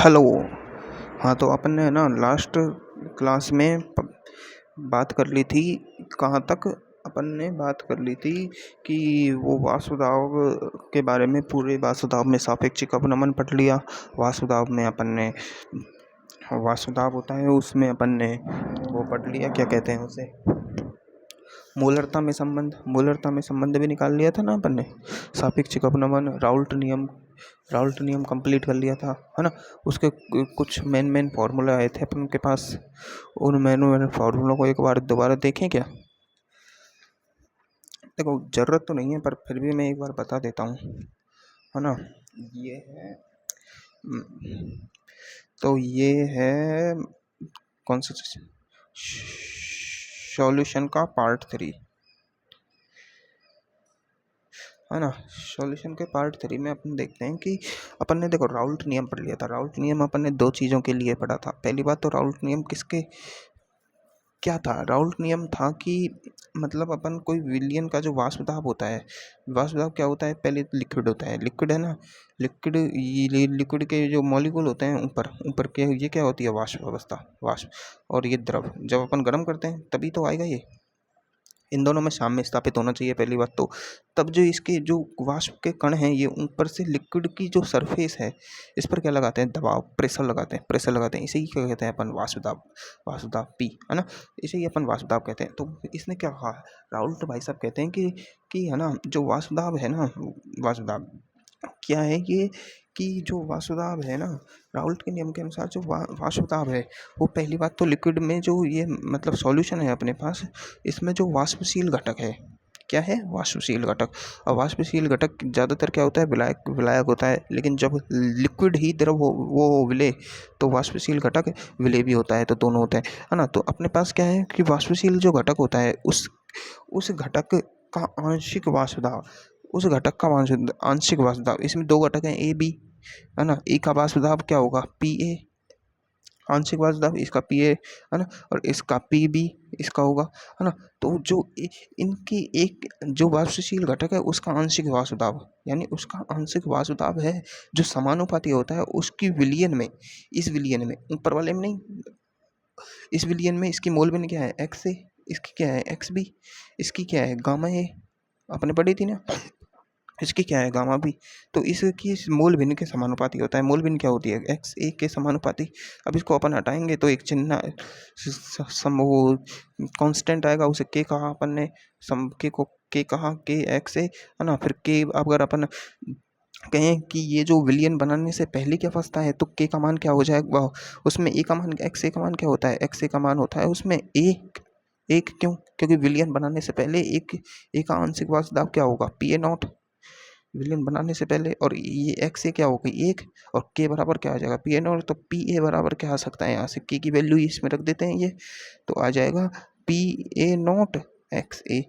Hello. हाँ, तो अपन ने ना लास्ट क्लास में बात कर ली थी। कहाँ तक अपन ने बात कर ली थी कि वो वासुदाव के बारे में, पूरे वासुदाव में सापेक्षिक अवनमन पढ़ लिया। वासुदाव में अपन ने वासुदाव होता है, उसमें अपन ने वो पढ़ लिया, क्या कहते हैं उसे, मूलरता में संबंध भी निकाल लिया था ना अपन ने। सापेक्षिक अवनमन, राउल्ट नियम कंप्लीट कर लिया था, है ना। उसके कुछ मेन फार्मूला आए थे अपन के पास। उन मेन फार्मूलों को एक बार दोबारा देखें क्या? देखो, ज़रूरत तो नहीं है पर फिर भी मैं एक बार बता देता हूँ, है ना। ये है तो ये है कौन सा सॉल्यूशन का पार्ट 3, है ना। सॉल्यूशन के पार्ट 3 में अपन देखते हैं कि अपन ने देखो राउल्ट नियम पढ़ लिया था। राउल्ट नियम अपन ने दो चीज़ों के लिए पढ़ा था। पहली बात तो राउल्ट नियम क्या था? राउल्ट नियम था कि मतलब अपन कोई विलयन का जो वाष्प होता है, वाष्प क्या होता है? पहले लिक्विड होता है, लिक्विड है ना। लिक्विड के जो मॉलिक्यूल होते हैं ऊपर ऊपर के, ये क्या होती है? वाष्प अवस्था, वाष्प। और ये द्रव, जब अपन गर्म करते हैं तभी तो आएगा ये। इन दोनों में साम्य स्थापित होना चाहिए पहली बात तो। तब जो इसके जो वाष्प के कण हैं, ये ऊपर से लिक्विड की जो सरफेस है, इस पर क्या लगाते हैं? दबाव, प्रेशर लगाते हैं। इसे ही क्या कहते हैं अपन? वाष्प दाब पी, है ना। इसे ही अपन वाष्प दाब कहते हैं। तो इसने क्या कहा, राउल्ट भाई साहब कहते हैं कि है ना, जो वाष्प दाब है ना, वाष्प दाब क्या है ये, कि जो वाष्पदाब है ना, राउल्ट के नियम के अनुसार जो वाष्पदाब है, वो पहली बात तो लिक्विड में जो ये मतलब सॉल्यूशन है अपने पास, इसमें जो वाष्पशील घटक है, क्या है? वाष्पशील घटक। और वाष्पशील घटक ज़्यादातर क्या होता है? विलायक होता है। लेकिन जब लिक्विड ही द्रव हो, वो विलय, तो वाष्पशील घटक विलय भी होता है, तो दोनों होते हैं, है ना। तो अपने पास क्या है कि वाष्पशील जो घटक होता है, उस घटक का आंशिक वाष्पदाब, उस घटक का आंशिक वाष्पदाब, इसमें दो घटक हैं ए बी, है ना। ए का वाष्पदाब क्या होगा? पी ए, आंशिक वाष्पदाब इसका पी ए, है ना। और इसका पी बी, इसका होगा, है ना। तो जो इनकी एक जो वाष्पशील घटक है, उसका आंशिक वाष्पदाब, यानी उसका आंशिक वाष्पदाब है जो समानुपाती होता है उसकी विलयन में, इस विलयन में, ऊपर वाले में नहीं, इस विलयन में इसकी मोलबिन क्या है? एक्स ए, इसकी क्या है? एक्स बी, इसकी क्या है? गामा ए, आपने पढ़ी थी ना। इसकी क्या है? Gamma B. तो इसकी मूल भिन्न के समानुपाती होता है। मूल भिन्न क्या होती है? एक्स ए के समानुपाती। अब इसको अपन हटाएंगे तो एक चिन्ह वो कांस्टेंट आएगा, उसे के कहा अपन ने, सम के को के कहा, के एक्स ए, है ना। फिर के अगर अपन कहें कि ये जो विलयन बनाने से पहले क्या अवस्था है, तो के का मान क्या हो जाएगा? उसमें ए का मान, एक्स ए का मान क्या होता है? एक्स ए का मान होता है उसमें एक क्यों? क्योंकि विलयन बनाने से पहले एक का आंशिक वाष्पदाब क्या होगा? पी ए नॉट, विलयन बनाने से पहले। और ये एक्स ए क्या हो गई? एक, और के बराबर क्या आ जाएगा? P A not. तो पी ए बराबर क्या आ सकता है? यहाँ से के की वैल्यू इसमें रख देते हैं, ये तो आ जाएगा P A not X A.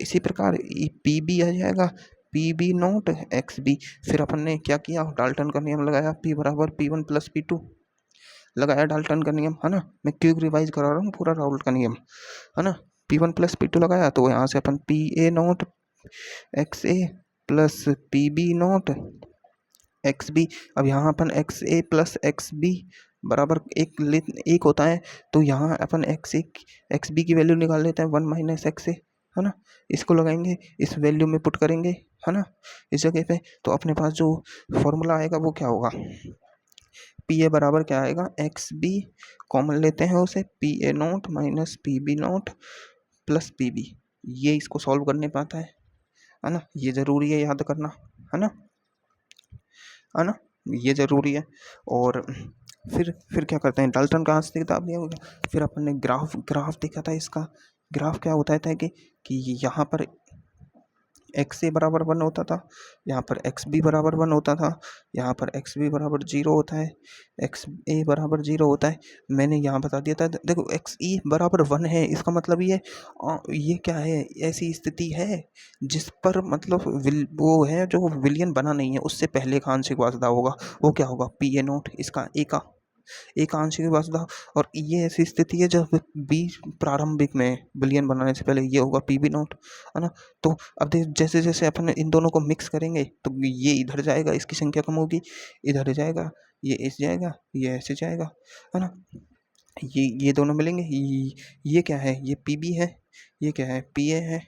इसी प्रकार पी बी आ जाएगा P B not X B. फिर अपन ने क्या किया? डाल्टन का नियम लगाया, पी बराबर P one plus P two लगाया, डाल्टन का नियम, है ना। मैं क्यों रिवाइज करा रहा हूँ पूरा राउल्ट का नियम, है ना। P one plus P two लगाया, तो यहाँ से अपन P A not X A plus P B not X B. अब यहाँ अपन X A plus X B बराबर एक होता है, तो यहाँ अपन एक्स बी की वैल्यू निकाल लेते हैं, 1 माइनस एक्स ए, है ना। इसको लगाएंगे, इस वैल्यू में पुट करेंगे, है ना, इस जगह पे। तो अपने पास जो फॉर्मूला आएगा वो क्या होगा? पी ए बराबर क्या आएगा? एक्स बी कॉमन लेते हैं उसे, P A not minus P B not plus P B. ये इसको सॉल्व करने पाता है ना। ये ज़रूरी है याद करना, है ना, है ना, ये ज़रूरी है। और फिर क्या करते हैं? डाल्टन का आंशिक दाब दिया होगा। फिर अपन ने ग्राफ देखा था इसका। ग्राफ क्या होता है कि यहाँ पर एक्स ए बराबर 1 होता था, यहाँ पर एक्स बी बराबर 1 होता था, यहाँ पर एक्स बी बराबर 0 होता है, एक्स ए बराबर 0 होता है। मैंने यहाँ बता दिया था, देखो एक्स ई बराबर 1 है, इसका मतलब ये क्या है? ऐसी स्थिति है जिस पर मतलब वो है जो विलयन बना नहीं है, उससे पहले का आंशिक वाष्पदाब होगा, वो क्या होगा? पी ए नॉट, इसका ए का एक आंशिक वाष्पदाब। और ये ऐसी स्थिति है जब बी प्रारंभिक में विलयन बनाने से पहले, ये होगा पी बी नॉट, है ना। तो अब जैसे जैसे अपन इन दोनों को मिक्स करेंगे तो ये इधर जाएगा, इसकी संख्या कम होगी, इधर जाएगा, ये ऐसे जाएगा, ये ऐसे जाएगा, है ना। ये दोनों मिलेंगे, ये क्या है, ये पीबी है, ये क्या है, पीए है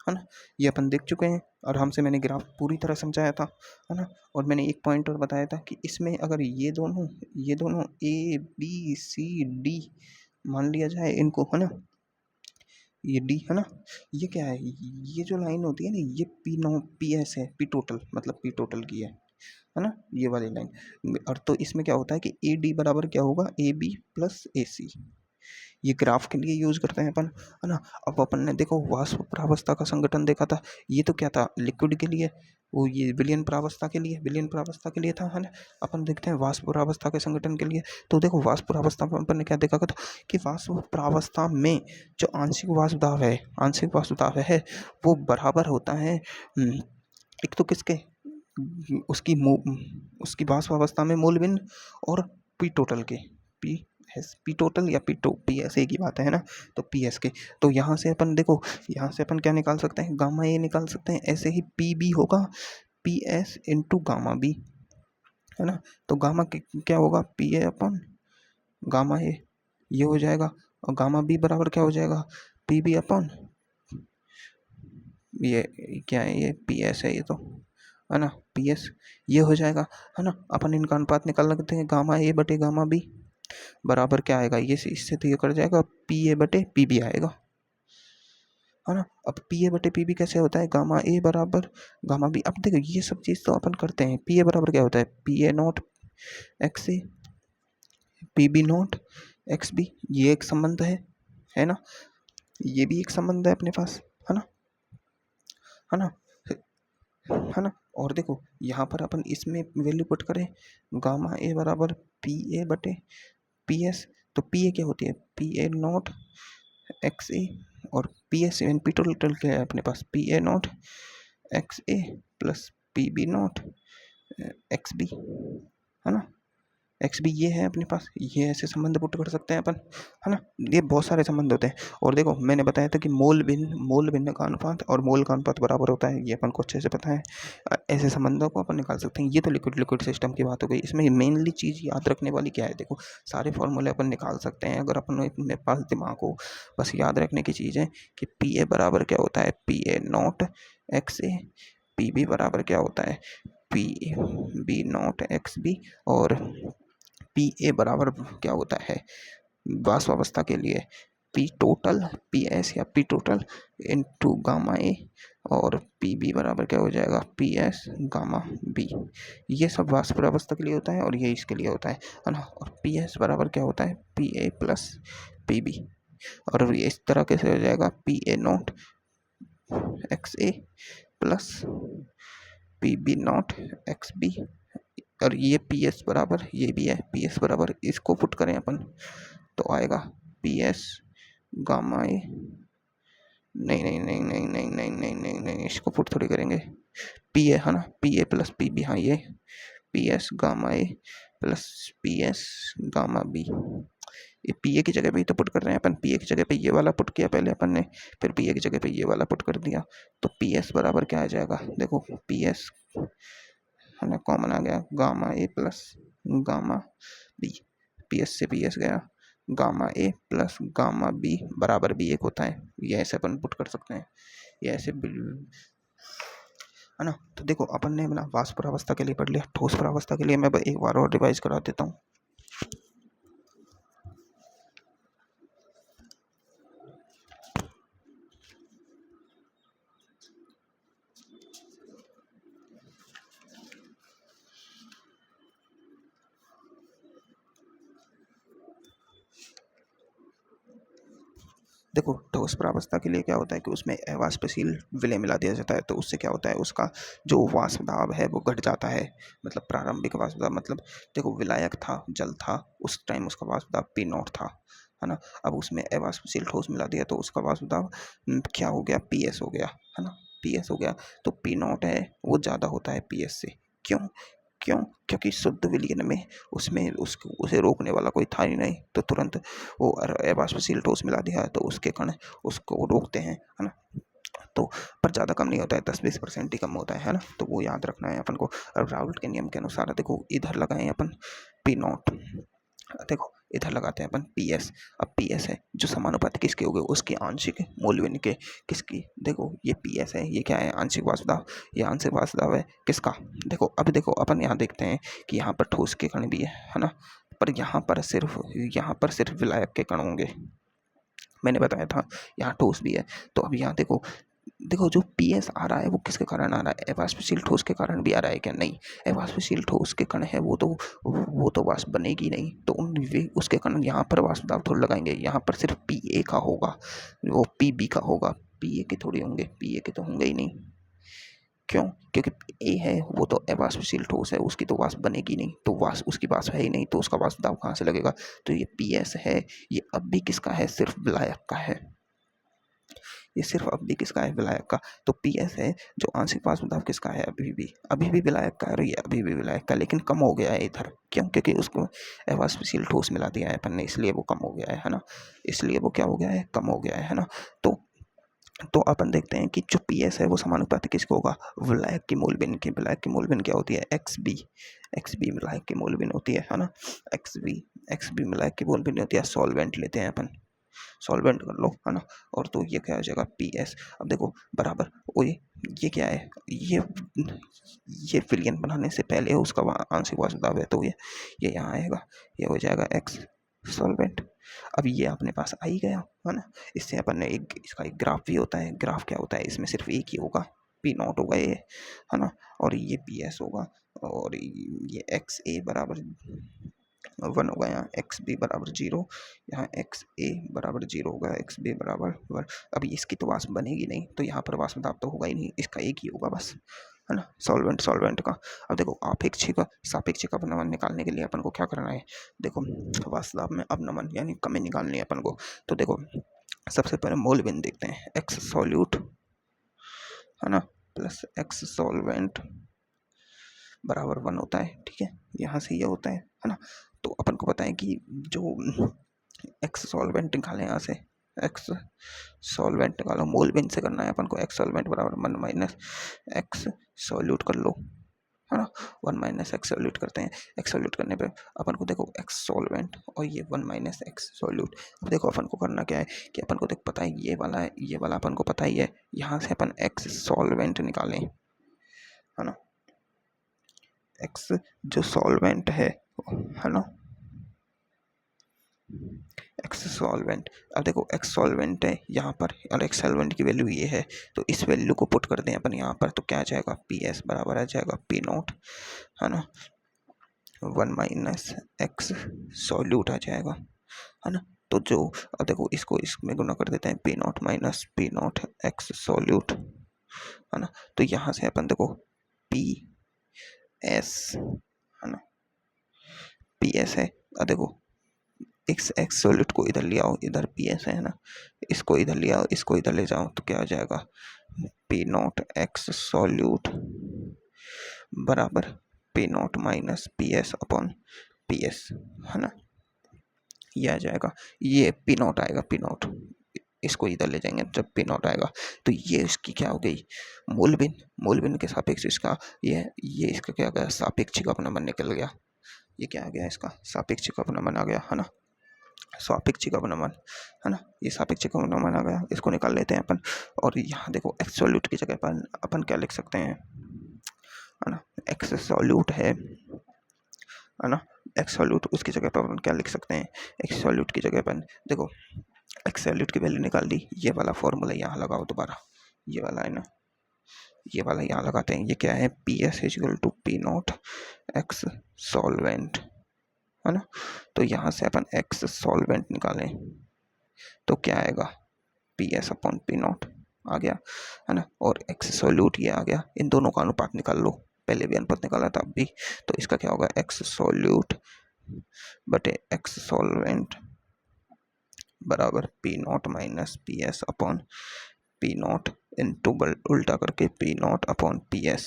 ना। ये अपन देख चुके हैं, आराम से मैंने ग्राफ पूरी तरह समझाया था, है ना। और मैंने एक पॉइंट और बताया था कि इसमें अगर ये दोनों ए बी सी डी मान लिया जाए इनको, है ना, ये डी है ना, ये क्या है, ये जो लाइन होती है ना, ये पी नो पी एस है, पी टोटल मतलब पी टोटल की है ना, ये वाली लाइन। और तो इसमें क्या होता है कि ए डी बराबर क्या होगा, ए बी प्लस ए सी। ये ग्राफ के लिए यूज करते हैं अपन, है ना। अब अपन ने देखो वाष्प प्रावस्था का संगठन देखा था, ये तो क्या था, लिक्विड के लिए, वो ये विलयन प्रावस्था के लिए था, है ना। अपन देखते हैं वाष्प प्रावस्था के संगठन के लिए, तो देखो वाष्प प्रावस्था में अपन ने क्या देखा था कि वाष्प प्रावस्था में जो आंशिक वाष्प दाब है वो बराबर होता है एक तो किसके, उसकी उसकी वाष्प अवस्था में मोल बिन और पी टोटल के, पी पी टोटल या पी एस एक ही बात है ना, तो पी एस के। तो यहाँ से अपन देखो, यहाँ से अपन क्या निकाल सकते हैं, गामा ए निकाल सकते हैं, ऐसे ही पी बी होगा P S into gamma B, है ना। तो गामा क्या होगा, पी ए अपन गामा ए, ये हो जाएगा। और गामा बी बराबर क्या हो जाएगा, पी बी अपन ये क्या है, ये पी एस है ये तो, है ना, पी एस ये हो जाएगा, है ना। अपन इनका अनुपात निकाल लगते हैं, गामा ए बटे गामा बी बराबर क्या आएगा, ये इससे तो ये कर जाएगा, पी ए बटे पी बी आएगा, है ना। अब पी ए बटे पी बी कैसे होता है, गामा ए बराबर गामा बी। अब देखो ये सब चीज़ तो अपन करते हैं, पी ए बराबर क्या होता है, P A not X A, P B not X B, ये एक संबंध है ना, ये भी एक संबंध है अपने पास, है ना, है ना, है ना। और देखो यहाँ पर अपन इसमें वैल्यू पुट करें, गामा ए बराबर पी ए बटे पी एस, तो पी ए क्या होती है, P A not X A, और P S and P total क्या है अपने पास, P A not X A plus P B not X B, है ना। एक्स भी ये है अपने पास, ये ऐसे संबंध पुट कर सकते हैं अपन, है ना। ये बहुत सारे संबंध होते हैं। और देखो मैंने बताया था कि मोल भिन्न का अनुपात और मोल का अनुपात बराबर होता है, ये अपन को अच्छे से पता है। ऐसे संबंधों को अपन निकाल सकते हैं। ये तो लिक्विड सिस्टम की बात हो गई। इसमें मेनली चीज़ याद रखने वाली क्या है, देखो सारे फॉर्मूले अपन निकाल सकते हैं अगर अपन अपने पास दिमाग हो। बस याद रखने की चीज़ है कि पी ए बराबर क्या होता है, P A not X A, P B बराबर क्या होता है, P B not X B, और पी ए बराबर क्या होता है वाष्प अवस्था के लिए, पी टोटल पी एस या P total into gamma A, और पी बी बराबर क्या हो जाएगा, पी एस गामा बी। ये सब वाष्प अवस्था के लिए होता है और ये इसके लिए होता है ना। और पी एस बराबर क्या होता है, P A plus P B, और ये इस तरह कैसे हो जाएगा, P A not X A plus P B not X B, और ये पी एस बराबर ये भी है, पी एस बराबर इसको पुट करें अपन तो आएगा पी एस गामा ए, नहीं नहीं नहीं नहीं नहीं नहीं नहीं नहीं नहीं इसको पुट थोड़ी करेंगे, पी ए है ना, P A plus P B, हाँ ये P S gamma A plus P S gamma B. ये पी ए की जगह पे ही तो पुट कर रहे हैं अपन, पी ए की जगह पे ये वाला पुट किया पहले अपन ने, फिर पी ए की जगह पे ये वाला पुट कर दिया, तो पी एस बराबर क्या आ जाएगा, देखो पी एस है ना, कॉमन आ गया, gamma A plus gamma B, P S से पी एस गया, gamma A plus gamma B बराबर भी एक होता है। ये ऐसे अपन पुट कर सकते हैं, ये ऐसे है ना। तो देखो अपन ने अपना वाष्प प्रावस्था के लिए पढ़ लिया, ठोस प्रावस्था के लिए मैं एक बार और रिवाइज करा देता हूँ। देखो ठोस प्रावस्था के लिए क्या होता है कि उसमें अवाष्पशील विलय मिला दिया जाता है, तो उससे क्या होता है, उसका जो वाष्प दाब है वो घट जाता है। मतलब प्रारंभिक वाष्प दाब, मतलब देखो विलायक था, जल था, उस टाइम उसका वाष्प दाब पी नॉट था, है ना। अब उसमें अवाष्पशील ठोस मिला दिया तो उसका वाष्प दाब क्या हो गया, पी एस हो गया, है ना, पी एस हो गया। तो पी नॉट है वो ज़्यादा होता है पी एस से, क्यों क्यों, क्योंकि शुद्ध विलयन में उसमें उसे रोकने वाला कोई था ही नहीं, तो तुरंत वो अवाष्पशील ठोस मिला दिया तो उसके कण उसको रोकते हैं, है ना। तो पर ज़्यादा कम नहीं होता है, 10-20% ही कम होता है ना। तो वो याद रखना है अपन को। और राउल्ट के नियम के अनुसार देखो इधर लगाएं अपन पी नॉट। देखो इधर लगाते हैं अपन पी एस। अब पी एस है जो समानुपाती किसके हो गए, उसके आंशिक मूलबिंदु के। किसकी, देखो ये पी एस है, ये क्या है, आंशिक वाष्पदाब। ये आंशिक वाष्पदाब है किसका, देखो अब देखो अपन यहाँ देखते हैं कि यहाँ पर ठोस के कण भी है ना, पर यहाँ पर सिर्फ विलायक के कण होंगे। मैंने बताया था यहाँ ठोस भी है। तो अब यहाँ देखो, देखो जो पी एस आ रहा है वो किसके कारण आ रहा है, अवाष्पशील ठोस के कारण भी आ रहा है क्या, नहीं। अवाष्पशील ठोस के कण है वो तो वाष्प बनेगी नहीं, तो उसके कण यहाँ पर वाष्प दाब थोड़ी लगाएंगे, यहाँ पर सिर्फ पी ए का होगा, वो पी बी का होगा, पी ए के थोड़ी होंगे, पी ए के तो होंगे ही नहीं। क्यों, क्योंकि ए है वो तो अवाष्पशील ठोस है, उसकी तो वाष्प बनेगी नहीं, तो वाष्प उसकी वाष्प है ही नहीं, तो उसका वाष्प दाब कहाँ से लगेगा। तो ये पी एस है, ये अब भी किसका है, सिर्फ विलायक का है। ये सिर्फ अब भी किसका है, विलायक का। तो पी एस है जो आंशिक वाष्प दाब किसका है, अभी भी विलायक का है, और ये अभी भी विलायक का, लेकिन कम हो गया है इधर। क्यों, क्योंकि उसको अवाष्पशील ठोस मिला दिया है अपन ने, इसलिए वो कम हो गया है ना, इसलिए वो क्या हो गया है, कम हो गया है ना। तो अपन देखते हैं कि जो पी एस है वो समानुपाती किसको होगा, विलायक की मूलबिंदु की। विलायक की मूलबिंदु क्या होती है, एक्स बी विलायक की मूलबिंदु होती है ना, एक्स बी विलायक की मूलबिंदु होती है। सॉल्वेंट लेते हैं अपन, सॉल्वेंट कर लो है ना, और तो ये क्या हो जाएगा, पी एस। अब देखो बराबर, ओ ये क्या है, ये विलयन बनाने से पहले उसका आंशिक वाष्प दाब है, तो ये यहाँ आएगा, ये हो जाएगा एक्स सॉल्वेंट। अब ये अपने पास आ ही गया है ना। इससे अपन ने इसका एक ग्राफ भी होता है, ग्राफ क्या होता है, इसमें सिर्फ एक ही होगा, पी नॉट होगा ये, है ना, और ये पी एस होगा, और ये एक्स ए बराबर 1 होगा, यहाँ एक्स बी बराबर 0, यहाँ एक्स ए बराबर 0 होगा, एक्स बी बराबर 1। अभी इसकी तो वाष्प बनेगी नहीं, तो यहाँ पर वाष्प दाब तो होगा ही नहीं, इसका एक ही होगा बस, है ना, सॉल्वेंट का। अब देखो सापेक्षिक अपनमन निकालने के लिए अपन को क्या करना है, देखो वाष्प दाब में अपनमन यानी कमी निकालनी है अपन को। तो देखो सबसे पहले मोल बिंदु देखते हैं, एक्स सॉल्यूट है ना प्लस एक्स सॉल्वेंट बराबर 1 होता है, ठीक है, यहाँ से ये होता है ना। तो अपन को पता है कि जो एक्स सॉल्वेंट निकालें, यहाँ से एक्स सॉल्वेंट निकालो, मोल बिंदु से करना है अपन को, एक्स सॉल्वेंट बराबर 1 माइनस एक्स सॉल्यूट कर लो, है ना, 1 माइनस एक्स सॉल्यूट करते हैं। एक्स सॉल्यूट करने पे अपन को देखो एक्स सॉल्वेंट और ये 1 माइनस एक्स सॉल्यूट। अब देखो अपन को करना क्या है कि अपन को देख पता है ये वाला है, ये वाला अपन को पता ही है, यहाँ से अपन एक्स सॉल्वेंट निकालें, है ना, एक्स जो सॉल्वेंट है ना, एक्स सॉल्वेंट। अब देखो एक्स सॉल्वेंट है यहाँ पर और एक्स सॉल्वेंट की वैल्यू ये है, तो इस वैल्यू को पुट कर दें अपन यहाँ पर, तो क्या आ जाएगा, पी एस बराबर आ जाएगा पी नॉट, है ना, 1 माइनस एक्स सॉल्यूट आ जाएगा, है ना। तो जो अब देखो इसको इसमें गुना कर देते हैं, P not minus P naught x solute, है ना। तो यहाँ से अपन देखो पी एस, है ना, पी एस है। अब देखो एक्स सॉल्यूट को इधर ले आओ, इधर पी एस है ना, इसको इधर ले आओ, इसको इधर ले जाओ, तो क्या आ जाएगा, पी नॉट एक्स सॉल्यूट बराबर P not minus P S upon P S, है ना, ये आ जाएगा, ये पी नॉट आएगा, पी नॉट इसको इधर ले जाएंगे जब पी नॉट आएगा, तो ये इसकी क्या हो गई, मूलबिंदु के सापेक्ष इसका ये इसका क्या गया, सापेक्षिक अपनमन निकल गया। ये क्या आ गया, इसका सापेक्षिक अपनमन आ गया, है ना, सापेक्षिक अपनमन, है ना, ये सापेक्षिक अपनमन आ गया, इसको निकाल लेते हैं अपन। और यहाँ देखो एक्स सॉल्यूट की जगह पर अपन क्या लिख सकते हैं, है ना, एक्स सॉल्यूट है ना, एक्स सॉल्यूट, उसकी जगह पर अपन क्या लिख सकते हैं, एक्स सॉल्यूट की जगह पर देखो एक्स सॉल्यूट की वैल्यू निकाल दी, ये वाला फॉर्मूला यहाँ लगाओ दोबारा, ये वाला है ना, ये वाला यहाँ लगाते हैं, ये क्या है, P S equal to P naught X solvent, है ना। तो यहाँ से अपन एक्स सॉल्वेंट निकालें तो क्या आएगा, P S upon P naught आ गया, है ना, और एक्स सॉल्यूट ये आ गया, इन दोनों का अनुपात निकाल लो, पहले भी अनुपात निकाला था अब भी, तो इसका क्या होगा, एक्स सॉल्यूट बटे एक्स सॉल्वेंट बराबर P not minus P S upon P not into उल्टा करके P not upon P S.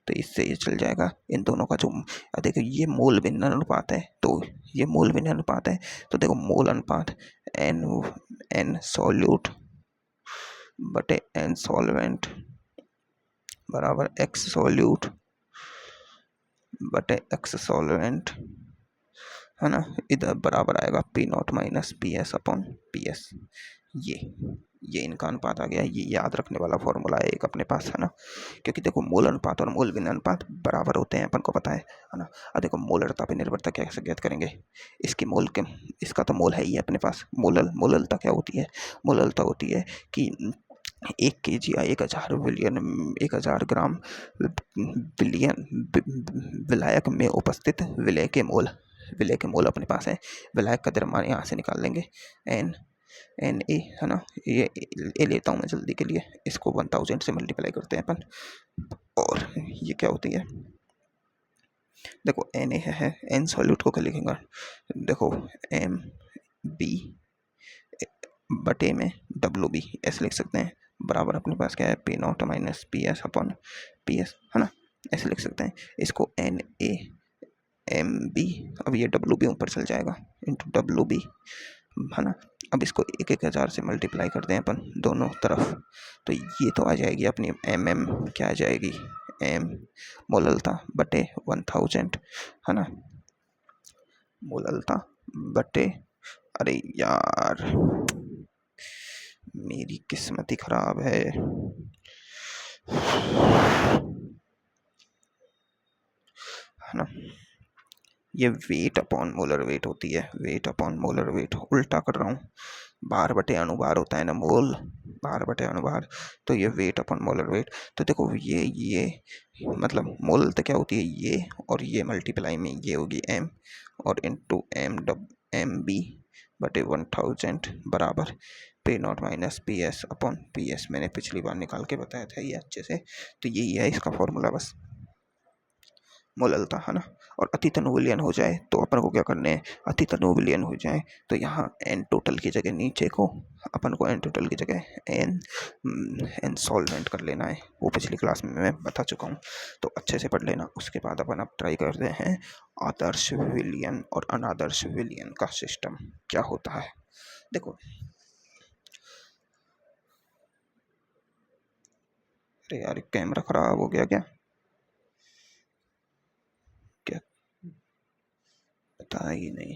तो इससे ये चल जाएगा, इन दोनों का जो देखो ये मूल भिन्न अनुपात है, तो ये मूल भिन्न अनुपात है, तो देखो मूल अनुपात एन सॉल्यूट बटे एन सॉल्वेंट बराबर एक्स सॉल्यूट बटे एक्स सॉल्वेंट है ना, इधर बराबर आएगा P not minus P S upon P S. ये ये इनका अनुपात आ गया। ये याद रखने वाला फॉर्मूला है एक अपने पास, है ना, क्योंकि देखो मोल अनुपात और मोल विन अनुपात बराबर होते हैं, अपन को पता है ना। अब देखो मोलरता पे निर्भरता कैसे ज्ञात करेंगे, इसकी मोल के, इसका तो मोल है ही अपने पास। मोललता क्या होती है, मोललता होती है कि 1 kg या 1000 ग्राम विलायक में उपस्थित विलय के मोल अपने पास है। विलायक का द्रव्यमान यहाँ से निकाल लेंगे, एन ए, है ना, ये ए लेता हूँ मैं जल्दी के लिए, इसको 1000 से मल्टीप्लाई करते हैं अपन, और ये क्या होती है, देखो एन ए है, एन सॉल्यूट को क्या लिखेंगे, देखो एम बी बटे में डब्ल्यू बी ऐसे लिख सकते हैं, बराबर अपने पास क्या है P not minus P S upon P S, है ना, ऐसे लिख सकते हैं। इसको एन ए एम बी, अब ये डब्ल्यू बी ऊपर चल जाएगा इंटू डब्ल्यू बी, है ना। अब इसको 1000 से मल्टीप्लाई करते हैं अपन दोनों तरफ, तो ये तो आ जाएगी अपनी एम क्या आ जाएगी, एम मोललता बटे 1000, है ना, मोललता बटे, अरे यार मेरी किस्मत ही खराब है, ना, ये वेट अपॉन मोलर वेट होती है, वेट अपॉन मोलर वेट, उल्टा कर रहा हूँ, भार बटे अनुभार होता है ना, मोल भार बटे अनुभार, तो ये वेट अपॉन मोलर वेट। तो देखो ये मतलब मोल तो क्या होती है ये, और ये मल्टीप्लाई में ये होगी एम, और इंटू एम बी बटे 1000 बराबर P not minus P S upon P S. मैंने पिछली बार निकाल के बताया था ये अच्छे से, तो यही है इसका फॉर्मूला बस, मोललता, है ना। और अतितनु विलयन हो जाए तो अपन को क्या करने हैं, अतितनु विलयन हो जाए तो यहाँ एन टोटल की जगह नीचे को अपन को एन टोटल की जगह एन सॉल्वेंट कर लेना है, वो पिछली क्लास में मैं बता चुका हूँ, तो अच्छे से पढ़ लेना। उसके बाद अपन अब ट्राई करते हैं आदर्श विलयन और अनादर्श विलयन का सिस्टम क्या होता है। देखो अरे यार कैमरा खराब हो गया क्या पता ही नहीं।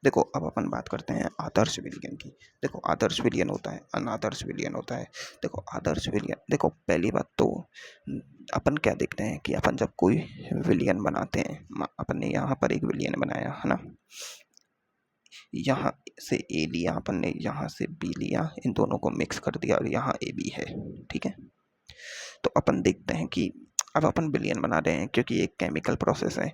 देखो अब अपन बात करते हैं आदर्श विलयन की। देखो आदर्श विलयन होता है, अनादर्श विलयन होता है। देखो आदर्श विलयन, देखो पहली बात तो अपन क्या देखते हैं कि अपन जब कोई विलयन बनाते हैं, अपन ने यहाँ पर एक विलयन बनाया, है ना, यहाँ से ए लिया अपन ने, यहाँ से बी लिया, इन दोनों को मिक्स कर दिया और यहाँ ए बी है, ठीक है। तो अपन देखते हैं कि अब अपन विलयन बना रहे हैं, क्योंकि एक केमिकल प्रोसेस है,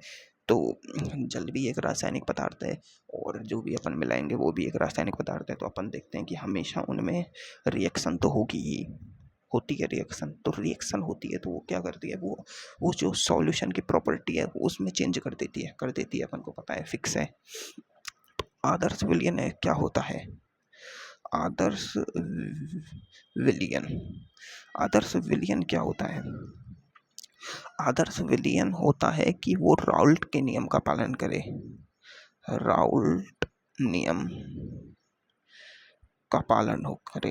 तो जल भी एक रासायनिक पदार्थ है और जो भी अपन मिलाएंगे वो भी एक रासायनिक पदार्थ है। तो अपन देखते हैं कि हमेशा उनमें रिएक्शन तो होगी ही, होती है रिएक्शन, तो रिएक्शन होती है तो वो क्या करती है, वो जो सॉल्यूशन की प्रॉपर्टी है वो उसमें चेंज कर देती है, अपन को पता है, फिक्स है। आदर्श विलयन है क्या होता है, आदर्श विलयन, आदर्श विलयन क्या होता है, आदर्श विलयन होता है कि वो राउल्ट के नियम का पालन करे, राउल्ट नियम का पालन हो करे,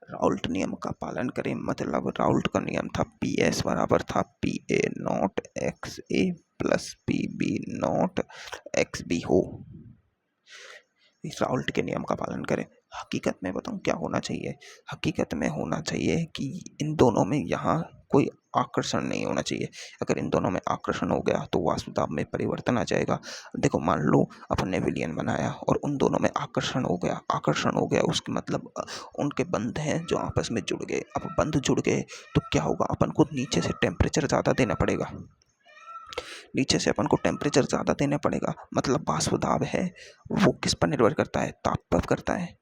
राउल्ट नियम का पालन करें, मतलब राउल्ट का नियम था पी एस बराबर था P A not X A plus P B not X B हो, इस राउल्ट के नियम का पालन करें। हकीकत में बताऊं क्या होना चाहिए, हकीकत में होना चाहिए कि इन दोनों में यहाँ कोई आकर्षण नहीं होना चाहिए। अगर इन दोनों में आकर्षण हो गया तो वाष्प दाब में परिवर्तन आ जाएगा। देखो मान लो अपन ने विलयन बनाया और उन दोनों में आकर्षण हो गया, उसके मतलब उनके बंध हैं जो आपस में जुड़ गए। अब बंध जुड़ गए तो क्या होगा, अपन को नीचे से टेम्परेचर ज़्यादा देना पड़ेगा, नीचे से अपन को टेम्परेचर ज़्यादा देना पड़ेगा, मतलब वाष्प दाब है वो किस पर निर्भर करता है, ताप पर करता है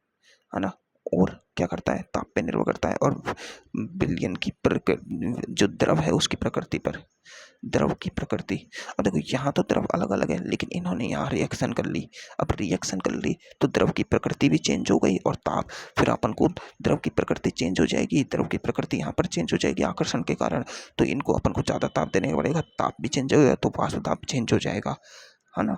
ना, और क्या करता है, ताप पे निर्भर करता है, और विलयन की जो द्रव है उसकी प्रकृति पर, द्रव की प्रकृति। अब देखो यहाँ तो द्रव अलग अलग है, लेकिन इन्होंने यहाँ रिएक्शन कर ली, अब रिएक्शन कर ली तो द्रव की प्रकृति भी चेंज हो गई और ताप, फिर अपन को द्रव की प्रकृति चेंज हो जाएगी, द्रव की प्रकृति यहाँ पर चेंज हो जाएगी आकर्षण के कारण, तो इनको अपन को ज़्यादा ताप देने पड़ेगा, ताप भी चेंज हो गया तो वाष्प दाब चेंज हो जाएगा, है ना।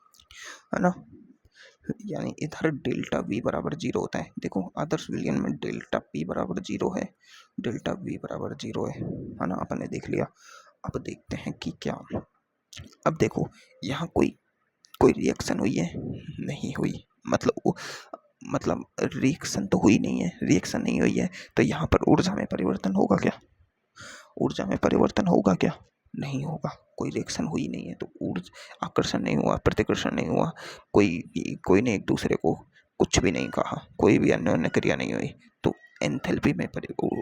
है ना। यानी इधर डेल्टा वी बराबर जीरो होता है। देखो आदर्श विलयन में डेल्टा पी बराबर जीरो है, डेल्टा वी बराबर जीरो है ना। अपन ने देख लिया। अब देखते हैं कि क्या, अब देखो यहाँ कोई कोई रिएक्शन हुई है, नहीं हुई, मतलब रिएक्शन तो हुई नहीं है, रिएक्शन नहीं हुई है तो यहाँ पर ऊर्जा में परिवर्तन होगा क्या? ऊर्जा में परिवर्तन होगा क्या? नहीं होगा। कोई रिएक्शन हुई नहीं है तो ऊर्जा आकर्षण नहीं हुआ, प्रतिकर्षण नहीं हुआ, कोई ने एक दूसरे को कुछ भी नहीं कहा, कोई भी अन्योन्य क्रिया नहीं हुई, तो एंथैल्पी में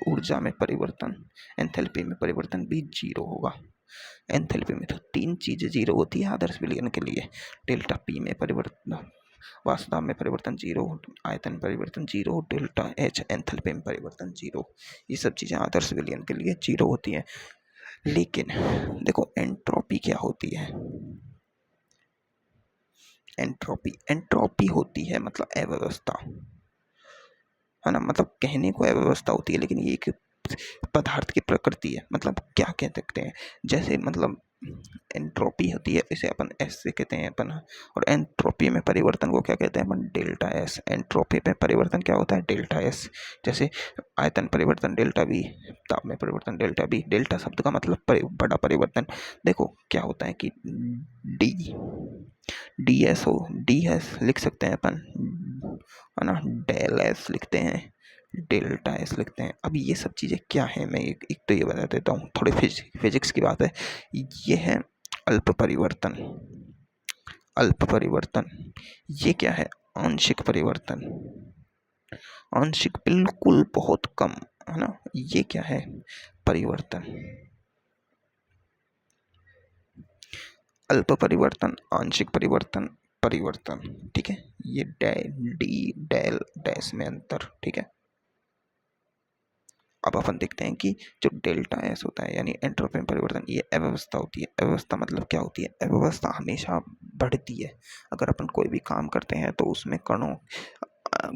ऊर्जा में परिवर्तन, एंथैल्पी में परिवर्तन भी जीरो होगा। एंथैल्पी में तो तीन चीजें जीरो होती है आदर्श विलयन के लिए। डेल्टा पी में परिवर्तन, वास्तव में परिवर्तन जीरो, आयतन परिवर्तन जीरो, डेल्टा एच एंथैल्पी में परिवर्तन जीरो। ये सब चीजें आदर्श विलयन के लिए जीरो होती हैं। लेकिन देखो एंट्रोपी क्या होती है? एंट्रोपी होती है मतलब अव्यवस्था, है ना। मतलब कहने को अव्यवस्था होती है लेकिन ये एक पदार्थ की प्रकृति है। मतलब क्या कह सकते हैं, जैसे मतलब एंट्रोपी होती है, इसे अपन एस से कहते हैं अपन, और एंट्रोपी में परिवर्तन को क्या कहते हैं अपन? Delta S. एंट्रोपी में परिवर्तन क्या होता है? Delta S. जैसे आयतन परिवर्तन डेल्टा बी, ताप में परिवर्तन डेल्टा बी। डेल्टा शब्द का मतलब बड़ा परिवर्तन। देखो क्या होता है कि डी डी एस हो, डी एस लिख सकते हैं अपन, है ना। डेल एस लिखते हैं, डेल्टा एस लिखते हैं। अब ये सब चीज़ें क्या है, मैं एक तो ये बता देता हूँ, थोड़ी फिजिक्स की बात है। ये है अल्प परिवर्तन। अल्प परिवर्तन ये क्या है? आंशिक परिवर्तन। आंशिक बिल्कुल बहुत कम, है ना। ये क्या है? परिवर्तन। अल्प परिवर्तन, आंशिक परिवर्तन, परिवर्तन, ठीक है। ये डी डेल डैश में अंतर, ठीक है। अब अपन देखते हैं कि जो डेल्टा एस होता है यानी एंट्रोपी में परिवर्तन, ये अव्यवस्था होती है। अव्यवस्था मतलब क्या होती है? अव्यवस्था हमेशा बढ़ती है। अगर अपन कोई भी काम करते हैं तो उसमें कणों,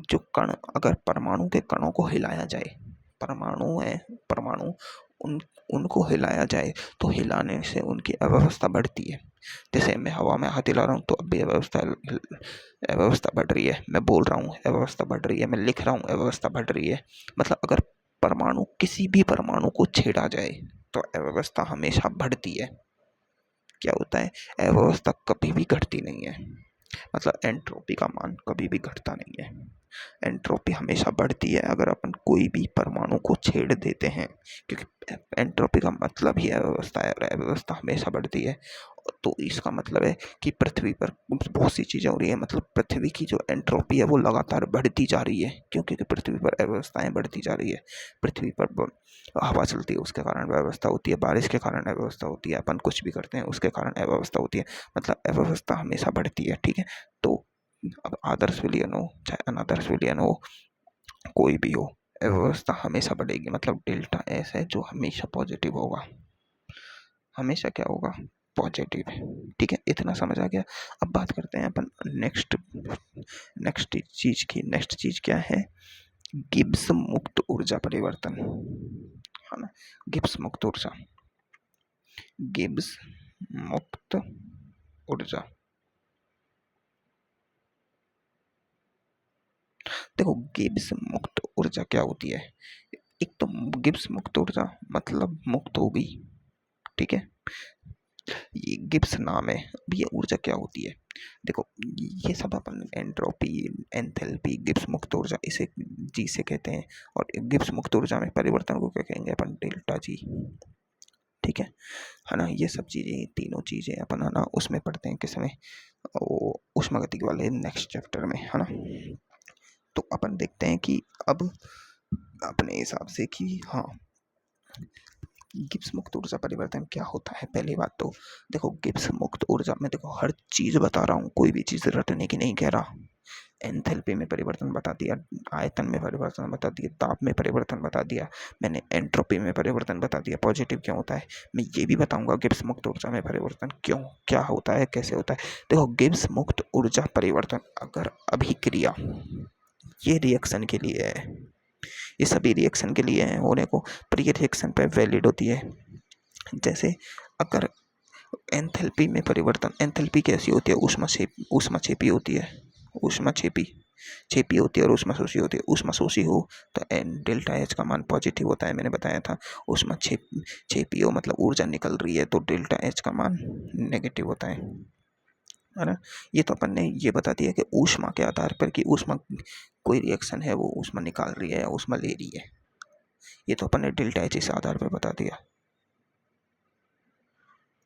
जो कण, अगर परमाणु के कणों को हिलाया जाए, परमाणु है, परमाणु उन उनको हिलाया जाए तो हिलाने से उनकी अव्यवस्था बढ़ती है। जैसे मैं हवा में हाथ हिला रहा हूँ तो अब भी अव्यवस्था बढ़ रही है। मैं बोल रहा हूँ अव्यवस्था बढ़ रही है, मैं लिख रहा हूँ अव्यवस्था बढ़ रही है। मतलब अगर परमाणु, किसी भी परमाणु को छेड़ा जाए तो अव्यवस्था हमेशा बढ़ती है। क्या होता है? अव्यवस्था कभी भी घटती नहीं है। मतलब एंट्रोपी का मान कभी भी घटता नहीं है, एंट्रोपी हमेशा बढ़ती है अगर अपन कोई भी परमाणु को छेड़ देते हैं, क्योंकि एंट्रोपी का मतलब ही अव्यवस्था है और अव्यवस्था हमेशा बढ़ती है। तो इसका मतलब है कि पृथ्वी पर बहुत सी चीज़ें हो रही है। मतलब पृथ्वी की जो एंट्रोपी है वो लगातार बढ़ती जा रही है, क्योंकि पृथ्वी पर अव्यवस्थाएं बढ़ती जा रही है। पृथ्वी पर हवा चलती है उसके कारण अव्यवस्था होती है, बारिश के कारण अव्यवस्था होती है, अपन कुछ भी करते हैं उसके कारण अव्यवस्था होती है। मतलब अव्यवस्था हमेशा बढ़ती है, ठीक है। तो अब आदर्श विलयन हो चाहे अनादर्श विलयन हो, कोई भी हो, अव्यवस्था हमेशा बढ़ेगी। मतलब डेल्टा एस है जो हमेशा पॉजिटिव होगा, हमेशा क्या होगा? पॉजिटिव, ठीक है। इतना समझ आ गया। अब बात करते हैं अपन नेक्स्ट नेक्स्ट चीज क्या है? गिब्स मुक्त ऊर्जा परिवर्तन, है ना। गिब्स मुक्त ऊर्जा, गिब्स मुक्त ऊर्जा। देखो गिब्स मुक्त ऊर्जा क्या होती है? एक तो गिब्स मुक्त ऊर्जा मतलब मुक्त हो गई, ठीक है। ये गिब्स नाम है। अब ये ऊर्जा क्या होती है? देखो ये सब अपन एंट्रोपी, एंथैल्पी, गिब्स मुक्त ऊर्जा, इसे जी से कहते हैं। और गिब्स मुक्त ऊर्जा में परिवर्तन को क्या कहेंगे अपन? डेल्टा जी, ठीक है ना। ये सब चीज़ें, तीनों चीज़ें अपन, है ना, उसमें पढ़ते हैं किसमें? ऊष्मागतिकी वाले नेक्स्ट चैप्टर में, है ना। तो अपन देखते हैं कि अब अपने हिसाब से कि हाँ, गिब्स मुक्त ऊर्जा परिवर्तन क्या होता है। पहली बात तो देखो गिब्स मुक्त ऊर्जा में, देखो हर चीज़ बता रहा हूँ, कोई भी चीज़ रटने की नहीं कह रहा। एंथैल्पी में परिवर्तन बता दिया, आयतन में परिवर्तन बता दिया, ताप में परिवर्तन बता दिया, मैंने एंट्रोपी में परिवर्तन बता दिया, पॉजिटिव क्यों होता है। मैं ये भी बताऊंगा गिब्स मुक्त ऊर्जा में परिवर्तन क्यों, क्या होता है, कैसे होता है। देखो गिब्स मुक्त ऊर्जा परिवर्तन, अगर अभिक्रिया, ये रिएक्शन के लिए है, ये सभी रिएक्शन के लिए है होने को, पर ये रिएक्शन पे वैलिड होती है। जैसे अगर एंथैल्पी में परिवर्तन, एंथैल्पी कैसी होती है? ऊष्माक्षेपी होती है, ऊष्माक्षेपी छेपी होती है और ऊष्माशोषी होती है। ऊष्माशोषी हो तो डेल्टा एच का मान पॉजिटिव होता है, मैंने बताया था। छेपी हो मतलब ऊर्जा निकल रही है तो डेल्टा एच का मान नेगेटिव होता है ना। ये तो अपन ने ये बता दिया कि ऊष्मा के आधार पर कि ऊष्मा कोई रिएक्शन है वो ऊष्मा निकाल रही है या ऊष्मा ले रही है, ये तो अपन ने डेल्टा एच इस आधार पर बता दिया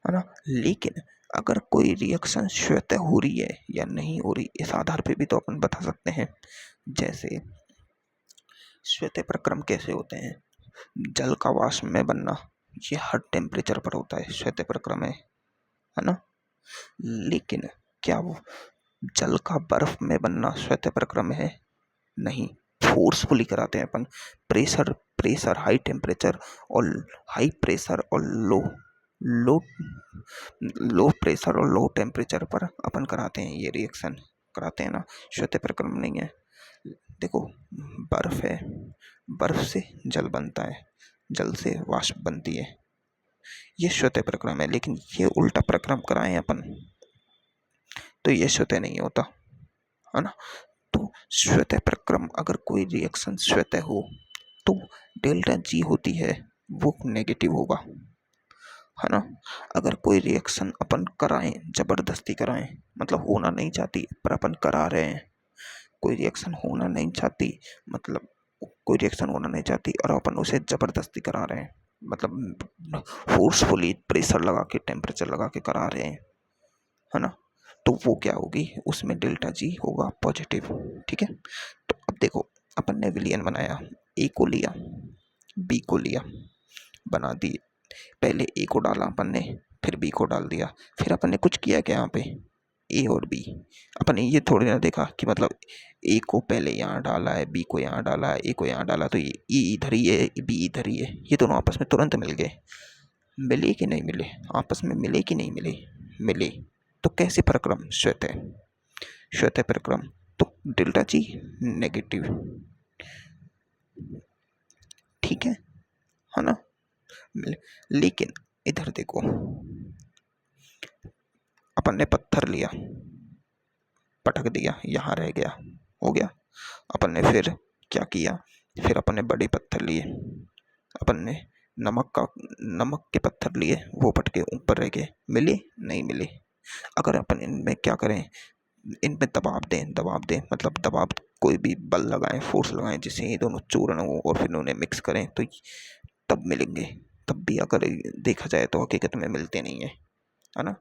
है ना। लेकिन अगर कोई रिएक्शन स्वतः हो रही है या नहीं हो रही, इस आधार पे भी तो अपन बता सकते हैं। जैसे स्वतः प्रक्रम कैसे होते हैं? जल का वाष्प में बनना, ये हर टेम्परेचर पर होता है, स्वतः प्रक्रम है ना। लेकिन क्या वो जल का बर्फ में बनना स्वतः प्रक्रम है? नहीं, फोर्सफुली कराते हैं अपन। प्रेशर हाई टेम्परेचर और हाई प्रेशर और लो लो प्रेशर और लो टेम्परेचर पर अपन कराते हैं, ये रिएक्शन कराते हैं ना, स्वतः प्रक्रम नहीं है। देखो बर्फ है, बर्फ से जल बनता है, जल से वाष्प बनती है, ये स्वतः प्रक्रम है। लेकिन ये उल्टा प्रक्रम कराएं अपन तो ये स्वतः नहीं होता है ना। तो स्वतः प्रक्रम, अगर कोई रिएक्शन स्वतः हो तो डेल्टा जी होती है वो नेगेटिव होगा है ना। अगर कोई रिएक्शन अपन कराएं, जबरदस्ती कराएं, मतलब होना नहीं चाहती पर अपन करा रहे हैं, कोई रिएक्शन होना नहीं चाहती, मतलब कोई रिएक्शन होना नहीं चाहती और अपन उसे जबरदस्ती करा रहे हैं, मतलब फोर्सफुली प्रेशर लगा के टेम्परेचर लगा के करा रहे हैं है ना, तो वो क्या होगी, उसमें डेल्टा जी होगा पॉजिटिव। ठीक है, तो अब देखो अपन ने विलियन बनाया, ए को लिया, बी को लिया, बना दिए। पहले ए को डाला अपन ने, फिर बी को डाल दिया, फिर अपन ने कुछ किया क्या यहाँ पे, ए और बी। अपन ने ये थोड़ी ना देखा कि मतलब ए को पहले यहाँ डाला है, बी को यहाँ डाला है, ए को यहाँ डाला तो ये ए इधर ही है, बी इधर ही है, ये दोनों आपस में तुरंत मिल गए। मिले कि नहीं मिले, आपस में मिले कि नहीं मिले, मिले। तो कैसे प्रक्रम, स्वतः प्रक्रम, तो डेल्टा जी नेगेटिव। ठीक है ना। लेकिन इधर देखो, अपन ने पत्थर लिया, पटक दिया, यहाँ रह गया, हो गया। अपन ने फिर क्या किया, फिर अपन ने बड़े पत्थर लिए, अपन ने नमक के पत्थर लिए, वो पटके ऊपर रह गए, मिले नहीं मिले। अगर अपन इनमें क्या करें, इनमें दबाव दें मतलब दबाव, कोई भी बल लगाएं, फोर्स लगाएं जिससे ये दोनों चूर्ण हो और फिर उन्हें मिक्स करें तो तब मिलेंगे। तब भी अगर देखा जाए तो हकीकत में मिलते नहीं है ना।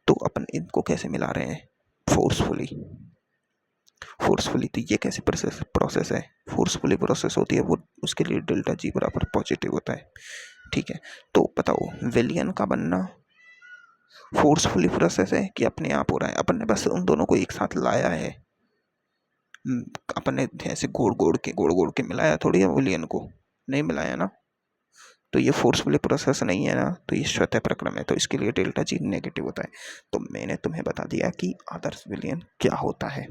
तो अपन इनको कैसे मिला रहे हैं, फोर्सफुली। तो ये कैसे प्रोसेस है, फोर्सफुली प्रोसेस होती है वो, उसके लिए डेल्टा जी बराबर पॉजिटिव होता है। ठीक है, तो बताओ विलियन का बनना फोर्सफुली प्रोसेस है कि अपने आप हो रहा है? अपन ने बस उन दोनों को एक साथ लाया है, अपन ने ऐसे गोड़ गोड़ के मिलाया थोड़ी है विलियन को, नहीं मिलाया ना। तो ये फोर्सफुली प्रोसेस नहीं है ना, तो ये स्वतः प्रक्रम है, तो इसके लिए डेल्टा जी नेगेटिव होता है। तो मैंने तुम्हें बता दिया कि आदर्श विलयन क्या होता है।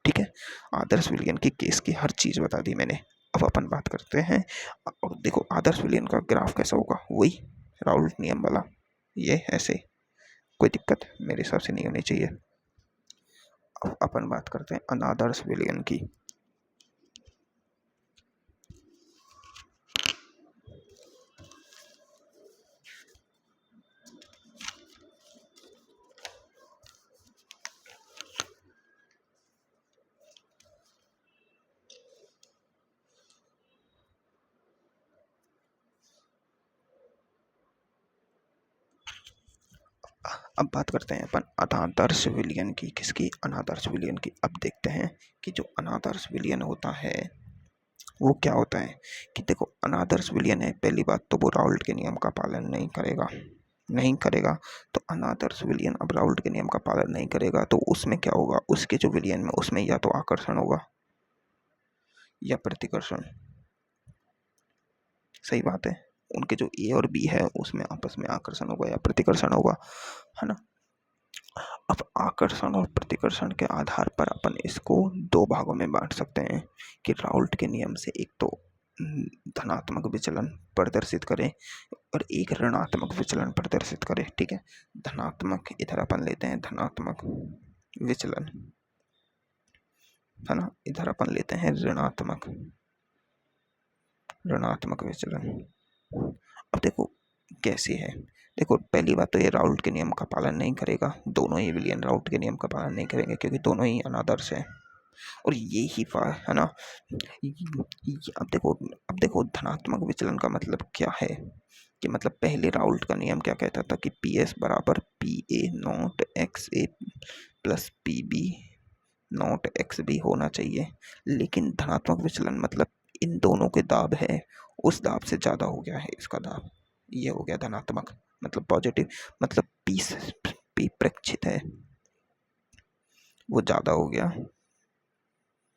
ठीक है, आदर्श विलयन की केस की हर चीज़ बता दी मैंने। अब अपन बात करते हैं, और देखो आदर्श विलयन का ग्राफ कैसा होगा, वही राउल्ट नियम वाला, ये ऐसे, कोई दिक्कत मेरे हिसाब से नहीं होनी चाहिए। अब अपन बात करते हैं अनादर्श विलयन की। अब बात करते हैं अपन अनादर्श विलयन की, किसकी, अनादर्श विलयन की। अब देखते हैं कि जो अनादर्श विलयन होता है वो क्या होता है। कि देखो अनादर्श विलयन है, पहली बात तो वो राउल्ट के नियम का पालन नहीं करेगा। तो अनादर्श विलयन अब राउल्ट के नियम का पालन नहीं करेगा तो उसमें क्या होगा, उसके जो विलयन में उसमें या तो आकर्षण होगा या प्रतिकर्षण। सही बात है, उनके जो ए और बी है उसमें आपस में आकर्षण होगा या प्रतिकर्षण होगा, है ना। अब आकर्षण और प्रतिकर्षण के आधार पर अपन इसको दो भागों में बांट सकते हैं कि राउल्ट के नियम से एक तो धनात्मक विचलन प्रदर्शित करें और एक ऋणात्मक विचलन प्रदर्शित करें। ठीक है, धनात्मक इधर अपन लेते हैं धनात्मक विचलन, है ना, इधर अपन लेते हैं ऋणात्मक विचलन। अब देखो कैसे है, देखो पहली बात तो ये राउल्ट के नियम का पालन नहीं करेगा, दोनों ही विलियन राउल्ट के नियम का पालन नहीं करेंगे क्योंकि दोनों ही अनादर्श हैं। और ये ही है ना। अब देखो धनात्मक विचलन का मतलब क्या है कि मतलब पहले राउल्ट का नियम क्या कहता था कि पी एस बराबर P A not X A plus P B not X B होना चाहिए, लेकिन धनात्मक विचलन मतलब इन दोनों के दाब है उस दाब से ज़्यादा हो गया है इसका दाब, ये हो गया धनात्मक मतलब पॉजिटिव, मतलब पी प्रेक्षित है वो ज़्यादा हो गया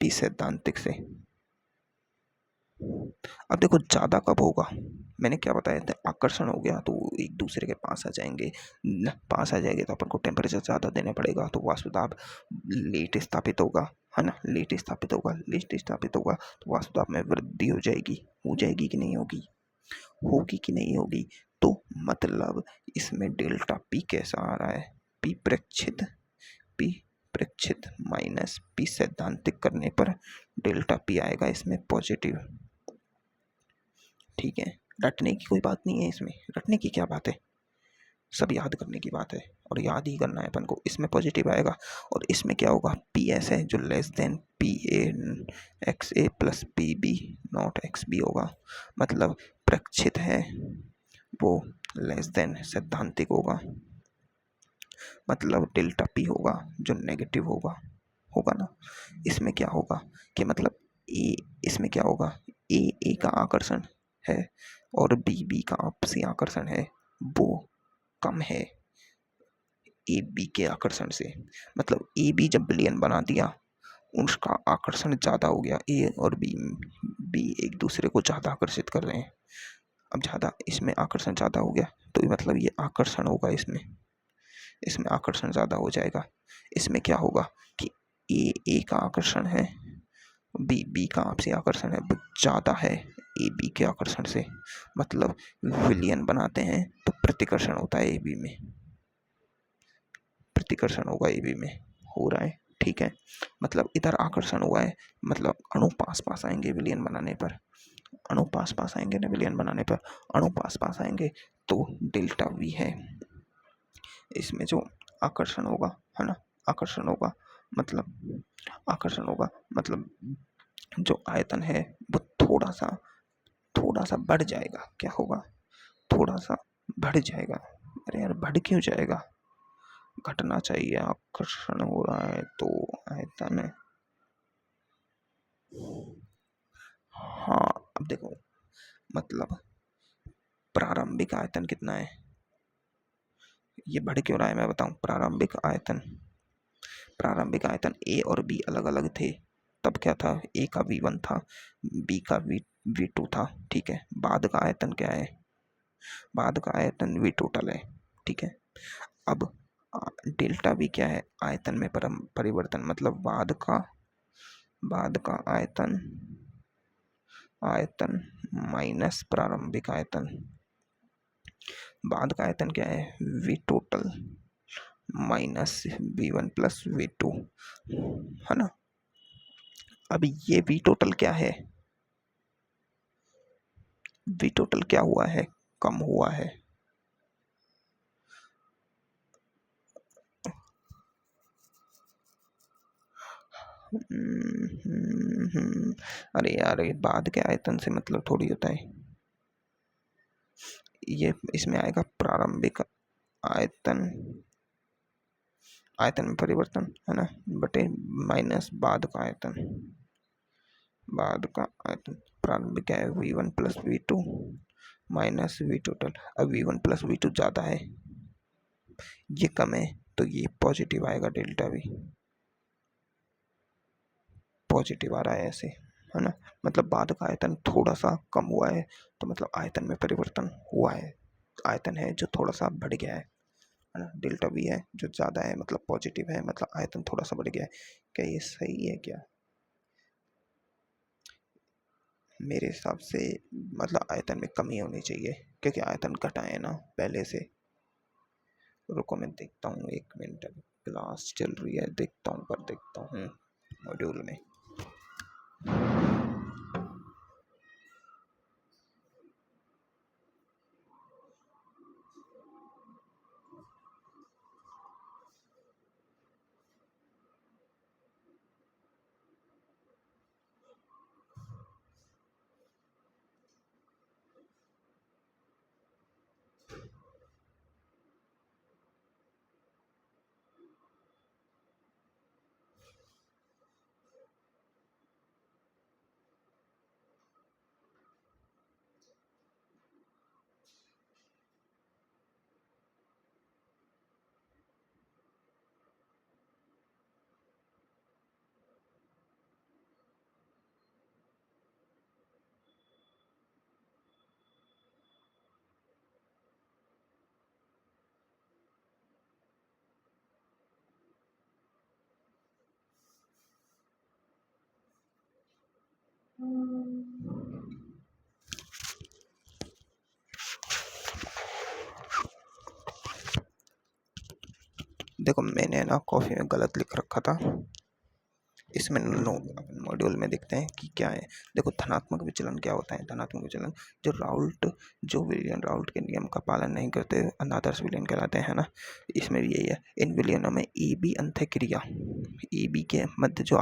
पी सैद्धांतिक से। अब देखो ज़्यादा कब होगा, मैंने क्या बताया था, आकर्षण हो गया तो एक दूसरे के पास आ जाएंगे, पास आ जाएंगे तो अपन को टेम्परेचर ज़्यादा देना पड़ेगा तो वाष्प दाब लेट स्थापित होगा, है ना, लेट स्थापित होगा तो वाष्प दाब में वृद्धि हो जाएगी कि नहीं होगी, कि नहीं होगी। तो मतलब इसमें डेल्टा पी कैसा आ रहा है, पी प्रेक्षित माइनस पी सैद्धांतिक करने पर डेल्टा पी आएगा इसमें पॉजिटिव। ठीक है, रटने की कोई बात नहीं है इसमें, रटने की क्या बात है, सब याद करने की बात है और याद ही करना है अपन को। इसमें पॉजिटिव आएगा और इसमें क्या होगा, पी एस है जो less than P A X A plus P B not X B होगा, मतलब प्रेक्षित है वो लेस देन सैद्धांतिक होगा, मतलब डेल्टा पी होगा जो नेगेटिव होगा ना। इसमें क्या होगा कि मतलब इसमें क्या होगा, ए का आकर्षण है और बी का आपसी आकर्षण है वो कम है ए बी के आकर्षण से, मतलब ए बी जब विलयन बना दिया उसका आकर्षण ज़्यादा हो गया, ए और बी एक दूसरे को ज़्यादा आकर्षित कर रहे हैं। अब ज़्यादा इसमें आकर्षण ज़्यादा हो गया तो मतलब ये आकर्षण होगा इसमें आकर्षण ज़्यादा हो जाएगा। इसमें क्या होगा कि ए का आकर्षण है, बी का आपसी आकर्षण है वो ज़्यादा है ए बी के आकर्षण से, मतलब विलयन बनाते हैं तो प्रतिकर्षण होता है ए बी में, प्रतिकर्षण होगा ए बी में हो रहा है। ठीक है, मतलब इधर आकर्षण हुआ है, मतलब अणु पास आएंगे विलयन बनाने पर, अणु पास आएंगे ना विलयन बनाने पर, अणु पास आएंगे तो डेल्टा वी है इसमें जो आकर्षण होगा, है ना, आकर्षण होगा मतलब जो आयतन है वो थोड़ा सा बढ़ जाएगा, क्या होगा, थोड़ा सा बढ़ जाएगा। अरे यार बढ़ क्यों जाएगा, घटना चाहिए, आकर्षण हो रहा है तो आयतन है। हाँ अब देखो मतलब प्रारंभिक आयतन कितना है, ये बढ़ क्यों रहा है मैं बताऊं। प्रारंभिक आयतन ए और बी अलग अलग थे, तब क्या था, ए का V1 था, बी का V2 था। ठीक है, बाद का आयतन क्या है, बाद का आयतन V टोटल है। ठीक है, अब डेल्टा V क्या है, आयतन में परिवर्तन, मतलब बाद का आयतन माइनस प्रारंभिक आयतन, बाद का आयतन क्या है, V total minus V1 plus V2, है ना। अब ये V टोटल क्या है, V टोटल क्या हुआ है, कम हुआ है। अरे यार ये बाद के आयतन से मतलब थोड़ी होता है, ये इसमें आएगा प्रारंभिक आयतन में परिवर्तन, है ना, बटे माइनस बाद का आयतन, प्रारंभिक है V1 plus V2 minus V total. अब V1 प्लस V2 ज़्यादा है, ये कम है तो ये पॉजिटिव आएगा, डेल्टा V पॉजिटिव आ रहा है ऐसे, है ना, मतलब बाद का आयतन थोड़ा सा कम हुआ है तो मतलब आयतन में परिवर्तन हुआ है, आयतन है जो थोड़ा सा बढ़ गया है ना, डेल्टा V है जो ज़्यादा है मतलब पॉजिटिव है, मतलब आयतन थोड़ा सा बढ़ गया है। क्या ये सही है क्या, मेरे हिसाब से मतलब आयतन में कमी होनी चाहिए, क्योंकि आयतन घटा है ना पहले से। रुको मैं देखता हूँ, 1 मिनट। अभी क्लास चल रही है, देखता हूँ मॉड्यूल में। देखो मैंने ना कॉफी में गलत लिख रखा था, इसमें नो अपन मॉड्यूल में देखते हैं कि क्या है। देखो धनात्मक विचलन क्या होता है। धनात्मक विचलन जो विलियन राउल्ट के नियम का पालन नहीं करते अनादर्श विलयन कहलाते हैं ना। इसमें भी यही है। इन विलयनों में ए बी अंतःक्रिया, ए बी के मध्य जो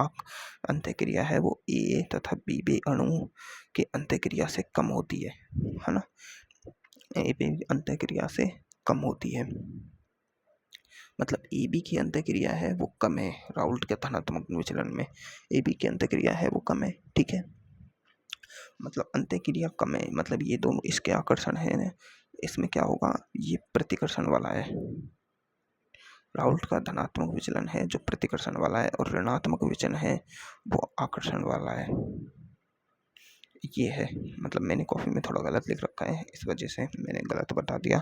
अंतःक्रिया है वो ए तथा बी बी अणु के अंतःक्रिया से कम होती है ना। ए बी अंतःक्रिया से कम होती है, मतलब ए बी की अंतःक्रिया है वो कम है। राउल्ट के धनात्मक विचलन में ए बी की अंतःक्रिया है वो कम है, ठीक है। मतलब अंतःक्रिया कम है, मतलब ये दोनों इसके आकर्षण है ना। इसमें क्या होगा, ये प्रतिकर्षण वाला है। राउल्ट का धनात्मक विचलन है जो प्रतिकर्षण वाला है, और ऋणात्मक विचलन है वो आकर्षण वाला है। ये है, मतलब मैंने कॉफी में थोड़ा गलत लिख रखा है, इस वजह से मैंने गलत बता दिया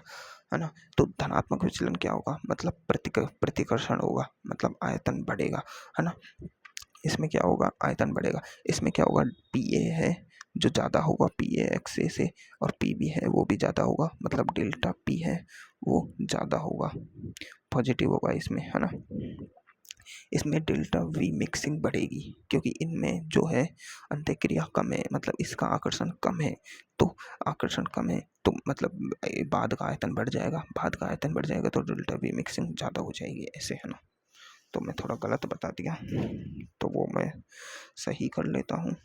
है ना। तो धनात्मक विचलन क्या होगा, मतलब प्रतिकर्षण होगा, मतलब आयतन बढ़ेगा, है ना। इसमें क्या होगा, आयतन बढ़ेगा। इसमें क्या होगा, पी ए है जो ज़्यादा होगा पी ए एक्स ए से, और पी बी है वो भी ज़्यादा होगा, मतलब डेल्टा पी है वो ज़्यादा होगा, पॉजिटिव होगा इसमें, है ना। इसमें डेल्टा वी मिक्सिंग बढ़ेगी, क्योंकि इनमें जो है अंतःक्रिया कम है, मतलब इसका आकर्षण कम है। तो आकर्षण कम है तो मतलब बाद का आयतन बढ़ जाएगा, तो डेल्टा वी मिक्सिंग ज़्यादा हो जाएगी, ऐसे, है ना। तो मैं थोड़ा गलत बता दिया, तो वो मैं सही कर लेता हूँ।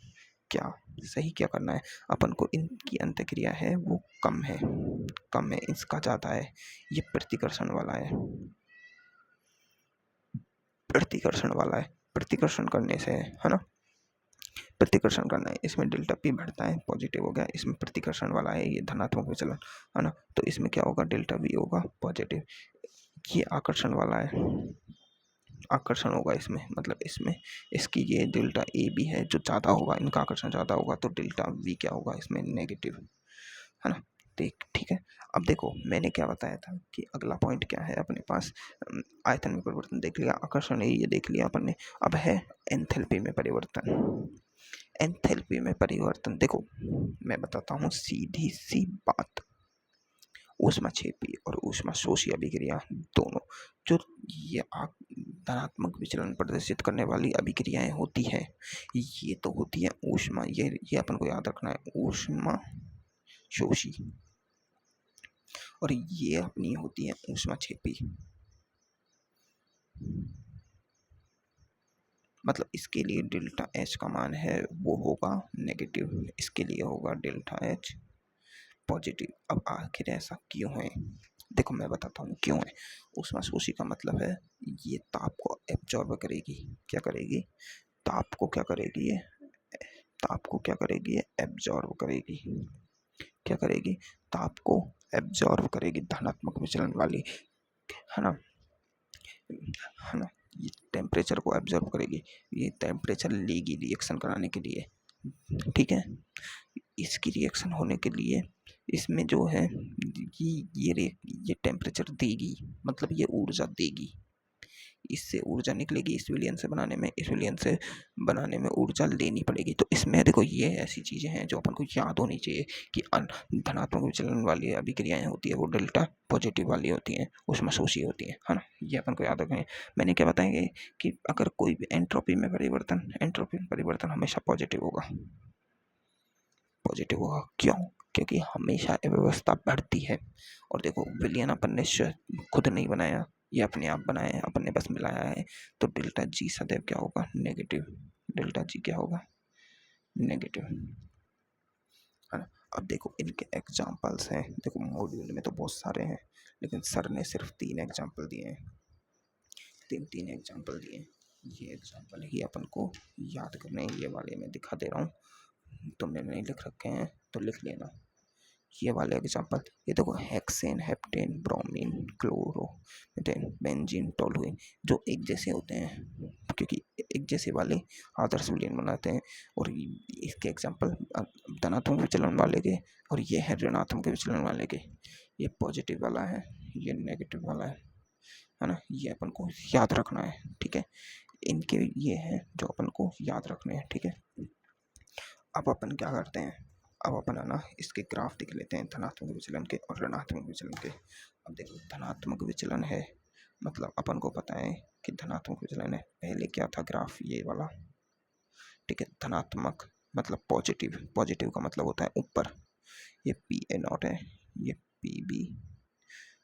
क्या सही क्या करना है अपन को, इनकी अंतःक्रिया है वो कम है, इसका ज़्यादा है। ये प्रतिकर्षण वाला है, प्रतिकर्षण करने से, है ना। प्रतिकर्षण करना है, इसमें डेल्टा पी बढ़ता है, पॉजिटिव हो गया। इसमें प्रतिकर्षण वाला है, ये धनात्मक विचलन, है ना। तो इसमें क्या होगा, डेल्टा वी होगा पॉजिटिव। ये आकर्षण वाला है, आकर्षण होगा इसमें, मतलब इसमें इसकी ये डेल्टा ए बी है जो ज़्यादा होगा, इनका आकर्षण ज़्यादा होगा, तो डेल्टा वी क्या होगा इसमें, नेगेटिव, है ना। ठीक है। अब देखो मैंने क्या बताया था कि अगला पॉइंट क्या है अपने पास। आयतन में परिवर्तन देख लिया, आकर्षण ये देख लिया अपन ने। अब है एंथैल्पी में परिवर्तन। एंथैल्पी में परिवर्तन देखो मैं बताता हूँ सीधी सी बात। ऊष्माक्षेपी और ऊष्माशोषी अभिक्रिया दोनों, जो ये धनात्मक विचलन प्रदर्शित करने वाली अभिक्रियाएं होती है, ये तो होती है ऊष्मा, ये अपन को याद रखना है, ऊष्मा शोषी, और ये अपनी होती है ऊष्माक्षेपी। मतलब इसके लिए डेल्टा एच का मान है वो होगा नेगेटिव, इसके लिए होगा डेल्टा एच पॉजिटिव। अब आखिर ऐसा क्यों है, देखो मैं बताता हूँ क्यों है। ऊष्माशोषी का मतलब है ये ताप को एब्जॉर्ब करेगी, क्या करेगी, ताप को क्या करेगी ये, ताप को क्या करेगी ये, एब्जॉर्ब करेगी। क्या करेगी, ताप को एब्जॉर्ब करेगी, धनात्मक विचलन वाली, है ना, है ना। ये टेम्परेचर को एब्जॉर्ब करेगी, ये टेम्परेचर लेगी रिएक्शन कराने के लिए, ठीक है। इसकी रिएक्शन होने के लिए इसमें जो है ये टेम्परेचर देगी, मतलब ये ऊर्जा देगी, इससे ऊर्जा निकलेगी इस विलयन से बनाने में, इस विलयन से बनाने में ऊर्जा लेनी पड़ेगी। तो इसमें देखो ये ऐसी चीज़ें हैं जो अपन को याद होनी चाहिए कि धनात्मक विचलन वाली अभिक्रियाएं होती है वो डेल्टा पॉजिटिव वाली होती हैं, ऊष्माशोषी होती हैं, है ना। ये अपन को याद रखें। मैंने क्या बताया कि अगर कोई भी एंट्रोपी में परिवर्तन हमेशा पॉजिटिव होगा। पॉजिटिव होगा क्यों? क्योंकि हमेशा अव्यवस्था बढ़ती है। और देखो विलयन अपन ने खुद नहीं बनाया, ये अपने आप बनाया है, अपन ने बस मिलाया है। तो डेल्टा जी सदैव क्या होगा? नेगेटिव। डेल्टा जी क्या होगा? नेगेटिव, है ना। अब देखो इनके एग्जाम्पल्स हैं, देखो मॉड्यूल में तो बहुत सारे हैं लेकिन सर ने सिर्फ 3 एग्जाम्पल दिए हैं, तीन एग्जाम्पल दिए हैं। ये एग्जाम्पल ही अपन को याद करने हैं, ये वाले मैं दिखा दे रहा हूँ, तुमने नहीं लिख रखे हैं तो लिख लेना। ये वाले एग्जाम्पल, ये देखो hexane, heptane, bromine, chloro, benzene, toluene, जो एक जैसे होते हैं क्योंकि एक जैसे वाले आदर्श विलयन बनाते हैं। और इसके एग्जाम्पल धनात्मक विचलन वाले के, और ये है ऋणात्मक विचलन वाले के। ये पॉजिटिव वाला है, ये नेगेटिव वाला है ना। ये अपन को याद रखना है, ठीक है। इनके ये हैं जो अपन को याद रखने हैं, ठीक है। अब अपन क्या करते हैं, अब अपन है ना इसके ग्राफ देख लेते हैं धनात्मक विचलन के और ऋणात्मक विचलन के। अब देखो धनात्मक विचलन है, मतलब अपन को पता है कि धनात्मक विचलन है। पहले क्या था ग्राफ? ये वाला, ठीक है। धनात्मक मतलब पॉजिटिव, पॉजिटिव का मतलब होता है ऊपर। ये पी ए नॉट है, ये पी बी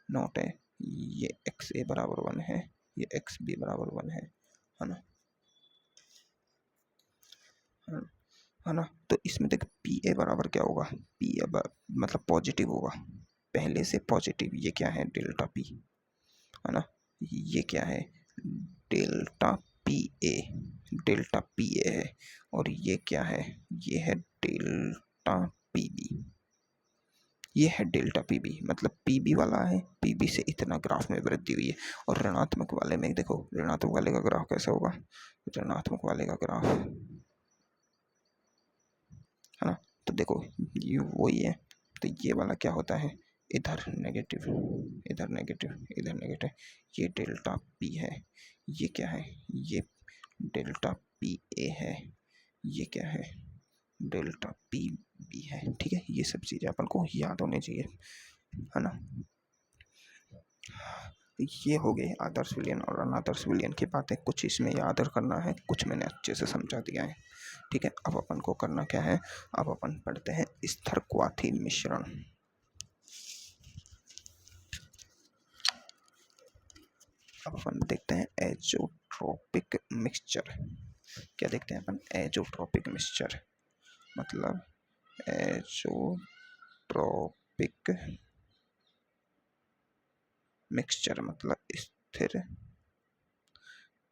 नॉट है, ये एक्स ए बराबर 1 है, ये एक्स बी बराबर 1 है ना, है ना। तो इसमें देख पी ए बराबर क्या होगा? पी ए मतलब पॉजिटिव होगा, पहले से पॉजिटिव। ये क्या है? डेल्टा पी, है ना। ये क्या है? Delta P A, delta P A है। और ये क्या है? ये है डेल्टा पी बी, ये है डेल्टा पी बी, मतलब पी बी वाला है, पी बी से इतना ग्राफ में वृद्धि हुई है। और ऋणात्मक वाले में देखो, ऋणात्मक वाले का ग्राफ कैसा होगा? ऋणात्मक वाले का ग्राफ, है ना। तो देखो ये वही है। तो ये वाला क्या होता है? इधर नेगेटिव, इधर नेगेटिव, इधर नेगेटिव। ये डेल्टा पी है, ये क्या है? ये डेल्टा पी ए है, ये क्या है? डेल्टा पी बी है, ठीक है। ये सब चीज़ें अपन को याद होनी चाहिए, है ना। ये हो गए आदर्श विलयन और अनादर्श विलयन की बातें। कुछ इसमें याद करना है, कुछ मैंने अच्छे से समझा दिया है, ठीक है। अब अपन को करना क्या है? अब अपन पढ़ते हैं स्थिरक्वाथी मिश्रण। अब अपन देखते हैं एजोट्रोपिक मिक्सचर। क्या देखते हैं अपन? एजोट्रोपिक मिक्सचर मतलब एजोट्रोपिक मिक्सचर मतलब स्थिर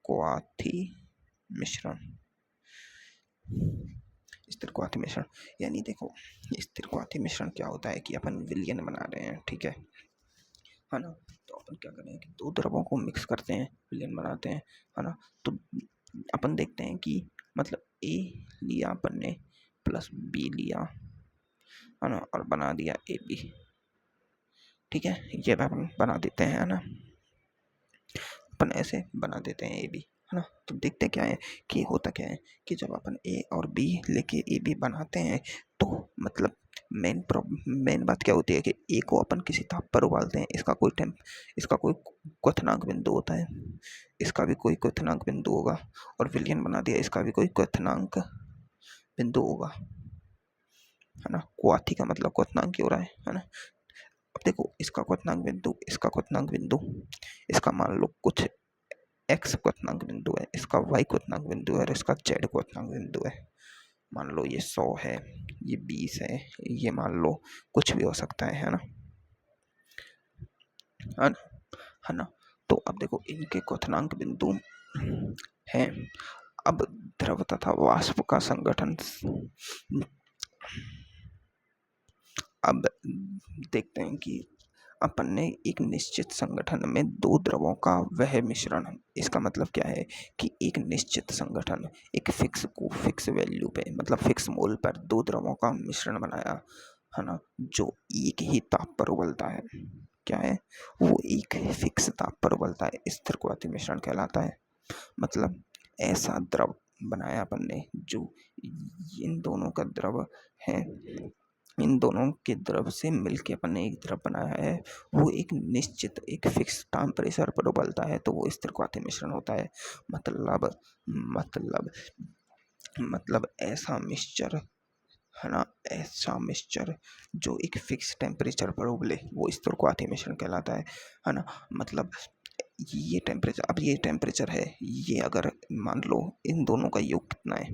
क्वाथी मिश्रण। स्थिर क्वाथी मिश्रण यानी देखो स्थिर क्वाथी मिश्रण क्या होता है कि अपन विलयन बना रहे हैं, ठीक है ना। तो अपन क्या करें कि दो द्रवों को मिक्स करते हैं, विलयन बनाते हैं, है ना। तो अपन देखते हैं कि मतलब ए लिया अपन ने प्लस बी लिया, है ना, और बना दिया ए बी, ठीक है। ये अपन बना देते हैं, है ना। अपन ऐसे बना देते हैं ए बी, है ना। तो देखते क्या है कि होता क्या है कि जब अपन ए और बी लेके ए बी बनाते हैं तो मतलब मेन बात क्या होती है कि ए को अपन किसी ताप पर उबालते हैं, इसका कोई क्वथनांक बिंदु होता है, इसका भी कोई क्वथनांक बिंदु होगा, और विलयन बना दिया, इसका भी कोई क्वथनांक बिंदु होगा, है ना। क्वाथी का मतलब क्वथनांक ही हो रहा है ना। अब देखो इसका क्वथनांक बिंदु, इसका क्वथनांक बिंदु, इसका मान लो कुछ एक्स क्वथनांक बिंदु है, इसका वाई क्वथनांक बिंदु है और इसका जेड क्वथनांक बिंदु है। मान लो ये 100 है, ये 20 है, ये मान लो कुछ भी हो सकता है ना, है ना। तो अब देखो इनके क्वथनांक बिंदु हैं। अब द्रव तथा वाष्प का संगठन, अब देखते हैं कि अपन ने एक निश्चित संगठन में दो द्रवों का वह मिश्रण, इसका मतलब क्या है कि एक निश्चित संगठन, एक फिक्स वैल्यू पे मतलब फिक्स मोल पर दो द्रवों का मिश्रण बनाया, है ना, जो एक ही ताप पर उबलता है। क्या है, वो एक फिक्स ताप पर उबलता है, स्थिर क्वाथी मिश्रण कहलाता है। मतलब ऐसा द्रव बनाया अपन ने जो इन दोनों का द्रव है, इन दोनों के द्रव से मिलके अपन ने एक द्रव बनाया है, वो एक निश्चित एक फिक्स टेम्परेचर पर उबलता है, तो वो स्थिर क्वाथी मिश्रण होता है। मतलब मतलब मतलब ऐसा मिक्सचर, है ना, ऐसा मिक्सचर जो एक फिक्स टेम्परेचर पर उबले वो स्थिर क्वाथी मिश्रण कहलाता है ना। मतलब ये टेम्परेचर, अब ये टेम्परेचर है, ये अगर मान लो इन दोनों का योग कितना है,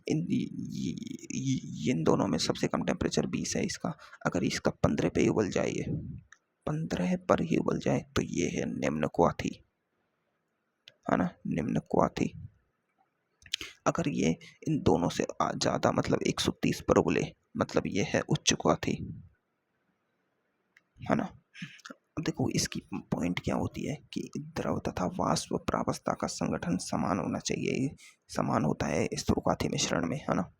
इन दोनों में सबसे कम टेम्परेचर 20 है इसका, अगर इसका 15 पे ही उबल जाए, ये 15 पर ही उबल जाए, तो ये है निम्न क्वाथी, है ना, निम्न क्वाथी। अगर ये इन दोनों से ज़्यादा मतलब 130 पर उबले, मतलब ये है उच्च क्वाथी, है ना। अब देखो इसकी पॉइंट क्या होती है कि द्रव तथा वाष्प प्रावस्था का संगठन समान होना चाहिए, समान होता है स्थिर क्वाथी मिश्रण में, है ना।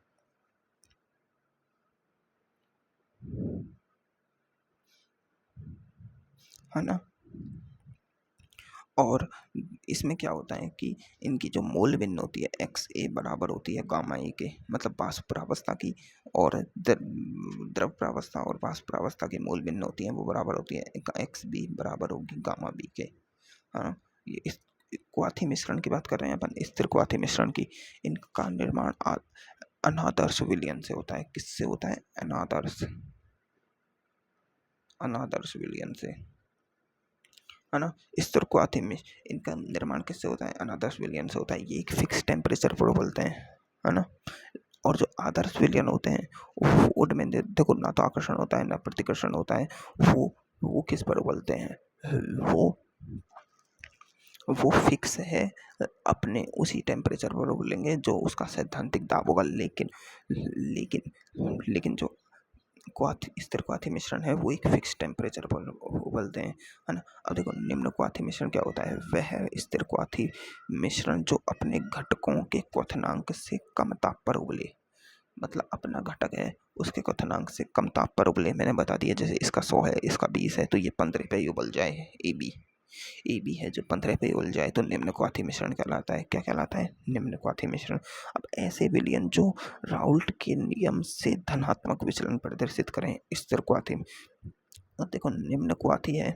है ना। और इसमें क्या होता है कि इनकी जो मोल भिन्न होती है एक्स ए बराबर होती है गामा ए के, मतलब वाष्प प्रावस्था की, और द्रव प्रावस्था और वाष्प प्रावस्था की मोल भिन्न होती है, वो बराबर होती है एक्स बी बराबर होगी गामा बी के, है ना। ये इस क्वाथी मिश्रण की बात कर रहे हैं अपन, स्थिर क्वाथी मिश्रण की। इनका निर्माण अनादर्श विलयन से होता है। किससे होता है? अनादर्श, अनादर्श विलयन से, है ना। स्थिर क्वाथी में इनका निर्माण किससे होता है? अनादर्श विलयन से होता है। ये एक फिक्स टेम्परेचर पर उबलते हैं, है ना। और जो आदर्श विलयन होते हैं उनमें देखो ना तो आकर्षण होता है ना प्रतिकर्षण होता है, वो किस पर उबलते हैं? वो वो फिक्स है, अपने उसी टेम्परेचर पर उबलेंगे जो उसका सैद्धांतिक दाब होगा। लेकिन जो स्थिर क्वाथी मिश्रण है वो एक फिक्स टेम्परेचर पर उबलते हैं, है ना। अब देखो निम्न क्वाथी मिश्रण क्या होता है? वह है स्थिर क्वाथी मिश्रण जो अपने घटकों के क्वथनांक से कम ताप पर उबले। मतलब अपना घटक है उसके क्वथनांक से कम ताप पर उबले। मैंने बता दिया, जैसे इसका 100 है, इसका 20 है, तो ये 15 पे ही उबल जाए। ए बी है जो 15 पे उबल जाए तो निम्न क्वाथी मिश्रण कहलाता है। क्या कहलाता है? निम्न क्वाथी मिश्रण। अब ऐसे विलयन जो राउल्ट के नियम से धनात्मक विचलन प्रदर्शित करें स्थिर क्वाथी। अब देखो निम्न क्वाथी है,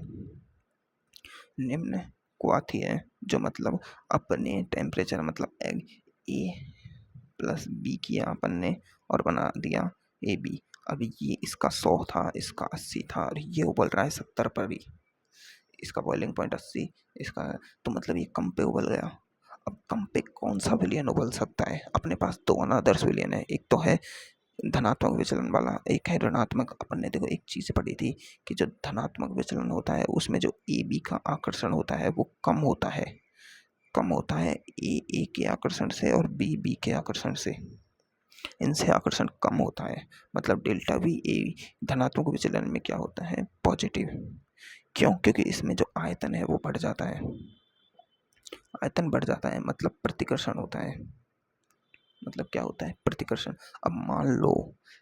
निम्न क्वाथी है जो मतलब अपने टेम्परेचर, मतलब ए प्लस बी किया अपन ने और बना दिया ए बी। अभी ये इसका 100 था, इसका 80 था, और ये उबल रहा है 70 पर भी, इसका बॉइलिंग पॉइंट 80, इसका, तो मतलब ये कम पे उबल गया। अब कम पे कौन सा विलयन उबल सकता है? अपने पास दो अनादर्श विलयन है, एक तो है धनात्मक विचलन वाला, एक है ऋणात्मक। अपन ने देखो एक चीज़ पढ़ी थी कि जो धनात्मक विचलन होता है उसमें जो ए बी का आकर्षण होता है वो कम होता है, कम होता है ए के आकर्षण से और बी के आकर्षण से, इनसे आकर्षण कम होता है। मतलब डेल्टा वी ए धनात्मक विचलन में क्या होता है? पॉजिटिव। क्यों? क्योंकि इसमें जो आयतन है वो बढ़ जाता है, आयतन बढ़ जाता है, मतलब प्रतिकर्षण होता है। मतलब क्या होता है? प्रतिकर्षण। अब मान लो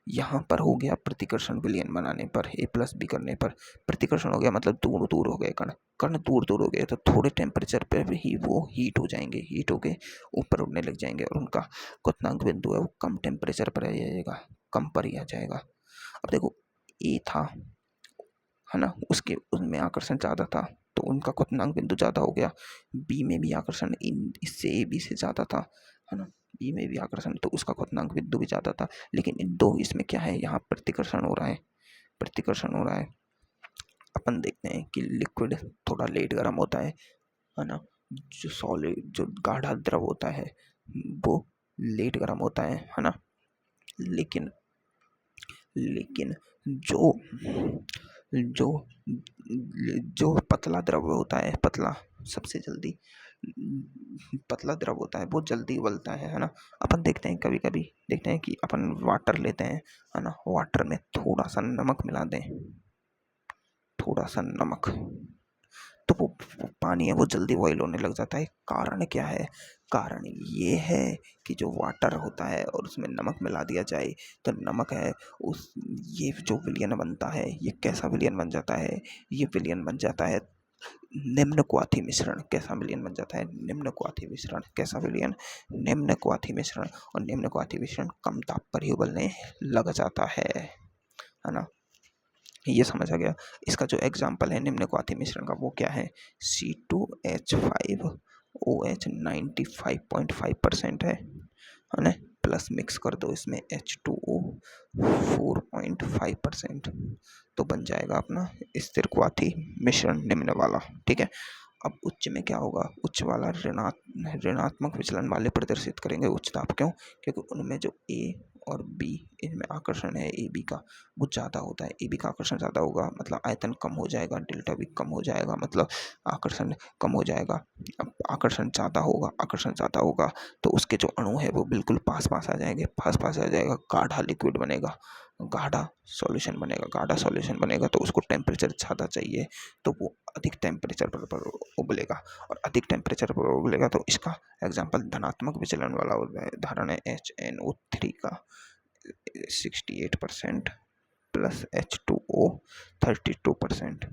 यहाँ पर हो गया प्रतिकर्षण विलयन बनाने पर, ए प्लस बी करने पर प्रतिकर्षण हो गया, मतलब दूर दूर हो गए कण, कण दूर दूर हो गए, तो थोड़े टेम्परेचर पर ही वो हीट हो जाएंगे, हीट होके ऊपर उड़ने लग जाएंगे, और उनका क्वथनांक बिंदु है वो कम टेम्परेचर पर आ जाएगा, कम पर ही आ जाएगा। अब देखो ए था, है ना, उसके उनमें आकर्षण ज़्यादा था तो उनका क्वथनांक बिंदु ज़्यादा हो गया। बी में भी आकर्षण इन इससे ए बी से ज़्यादा था, है ना, बी में भी आकर्षण, तो उसका क्वथनांक बिंदु भी ज़्यादा था। लेकिन इन दो इसमें क्या है? यहाँ प्रतिकर्षण हो रहा है, प्रतिकर्षण हो रहा है। अपन देखते हैं कि लिक्विड थोड़ा लेट गर्म होता है ना। जो सॉलिड, जो गाढ़ा द्रव होता है वो लेट गर्म होता है ना। लेकिन लेकिन जो जो जो पतला द्रव होता है, पतला सबसे जल्दी, पतला द्रव होता है वो जल्दी उबलता है ना। अपन देखते हैं कभी कभी, देखते हैं कि अपन वाटर लेते हैं, है ना, वाटर में थोड़ा सा नमक मिला दें, थोड़ा सा नमक, तो वो पानी है वो जल्दी बॉयल होने लग जाता है। कारण क्या है? कारण ये है कि जो वाटर होता है और उसमें नमक मिला दिया जाए तो नमक है उस ये जो विलयन बनता है ये कैसा विलयन बन जाता है, ये विलयन बन जाता है निम्न क्वाथी मिश्रण। कैसा विलयन बन जाता है? निम्न क्वाथी मिश्रण। कैसा विलयन? निम्न क्वाथी मिश्रण। और निम्न क्वाथी मिश्रण कम ताप पर ही उबलने लग जाता है ना। ये समझ आ गया। इसका जो एग्जाम्पल है निम्न क्वाथी मिश्रण का वो क्या है? C2H5OH 95.5% है ना। प्लस मिक्स कर दो इसमें H2O 4.5%, तो बन जाएगा अपना स्थिर क्वाथी मिश्रण निम्न वाला। ठीक है। अब उच्च में क्या होगा? उच्च वाला ऋणात्मक विचलन वाले प्रदर्शित करेंगे उच्च ताप। क्यों? क्योंकि उनमें जो ए और बी इनमें आकर्षण है ए बी का वो ज़्यादा होता है। ए बी का आकर्षण ज़्यादा होगा मतलब आयतन कम हो जाएगा, डेल्टा भी कम हो जाएगा मतलब आकर्षण कम हो जाएगा। अब आकर्षण ज़्यादा होगा तो उसके जो अणु है वो बिल्कुल पास पास आ जाएंगे, गाढ़ा लिक्विड बनेगा, गाढ़ा सॉल्यूशन बनेगा तो उसको टेम्परेचर ज़्यादा चाहिए तो वो अधिक टेम्परेचर पर उबलेगा। और अधिक टेम्परेचर पर उबलेगा तो इसका एग्जाम्पल धनात्मक विचलन वाला उदाहरण है HNO3 का 68% प्लस H2O 32%।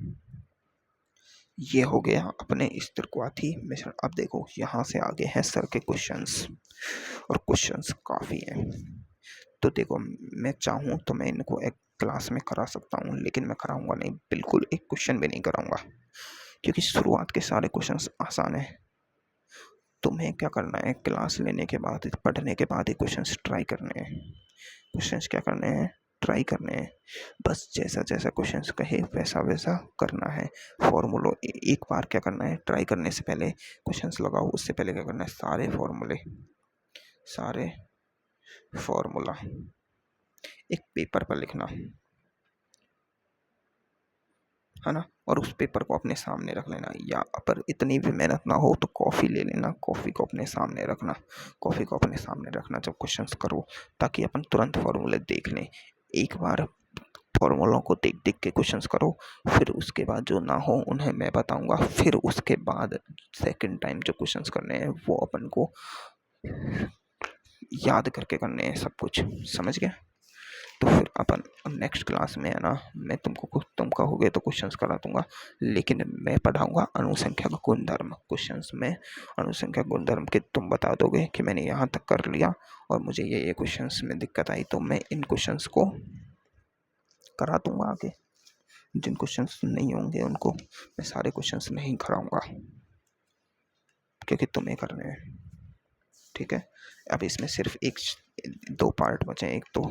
ये हो गया अपने स्थिर क्वाथी मिश्रण। अब देखो यहाँ से आगे हैं सर के क्वेश्चंस, और क्वेश्चंस काफ़ी हैं। तो देखो मैं चाहूँ तो मैं इनको एक क्लास में करा सकता हूँ, लेकिन मैं कराऊंगा नहीं, बिल्कुल एक क्वेश्चन भी नहीं कराऊंगा, क्योंकि शुरुआत के सारे क्वेश्चंस आसान है। तुम्हें क्या करना है, क्लास लेने के बाद, पढ़ने के बाद ही क्वेश्चंस ट्राई करने हैं। क्वेश्चंस क्या करने हैं? ट्राई करने हैं। बस जैसा जैसा क्वेश्चंस कहे वैसा वैसा करना है। फॉर्मूलो एक बार क्या करना है, ट्राई करने से पहले क्वेश्चंस लगाओ, उससे पहले क्या करना है, सारे फॉर्मूला एक पेपर पर लिखना है ना, और उस पेपर को अपने सामने रख लेना। या पर इतनी भी मेहनत ना हो तो कॉफ़ी ले लेना, कॉफ़ी को अपने सामने रखना जब क्वेश्चंस करो, ताकि अपन तुरंत फॉर्मूले देख लें। एक बार फॉर्मूलों को देख देख के क्वेश्चंस करो, फिर उसके बाद जो ना हो उन्हें मैं बताऊंगा, फिर उसके बाद सेकंड टाइम जो क्वेश्चंस करने हैं वो अपन को याद करके करने हैं सब कुछ। समझ गया? तो फिर अपन नेक्स्ट क्लास में है ना, मैं तुम कहोगे तो क्वेश्चंस करा दूंगा, लेकिन मैं पढ़ाऊंगा अनुसंख्या का गुणधर्म। क्वेश्चंस में अनुसंख्या गुणधर्म के तुम बता दोगे कि मैंने यहाँ तक कर लिया और मुझे ये क्वेश्चंस में दिक्कत आई, तो मैं इन क्वेश्चंस को करा दूंगा आगे। जिन क्वेश्चंस नहीं होंगे उनको मैं सारे क्वेश्चंस नहीं कराऊंगा, क्योंकि तुम्हें करने हैं। ठीक है। अब इसमें सिर्फ दो पार्ट बचे, एक तो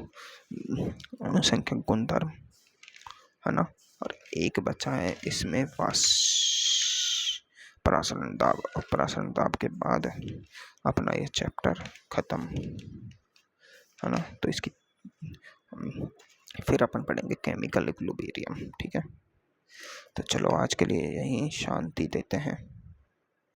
अनुसंख्यक गुणधर्म है ना, और एक बचा है इसमें परासरण दाब। और परासरण दाब के बाद अपना ये चैप्टर खत्म है ना। तो इसकी फिर अपन पढ़ेंगे केमिकल इक्विलिब्रियम। ठीक है। तो चलो आज के लिए यहीं शांति देते हैं।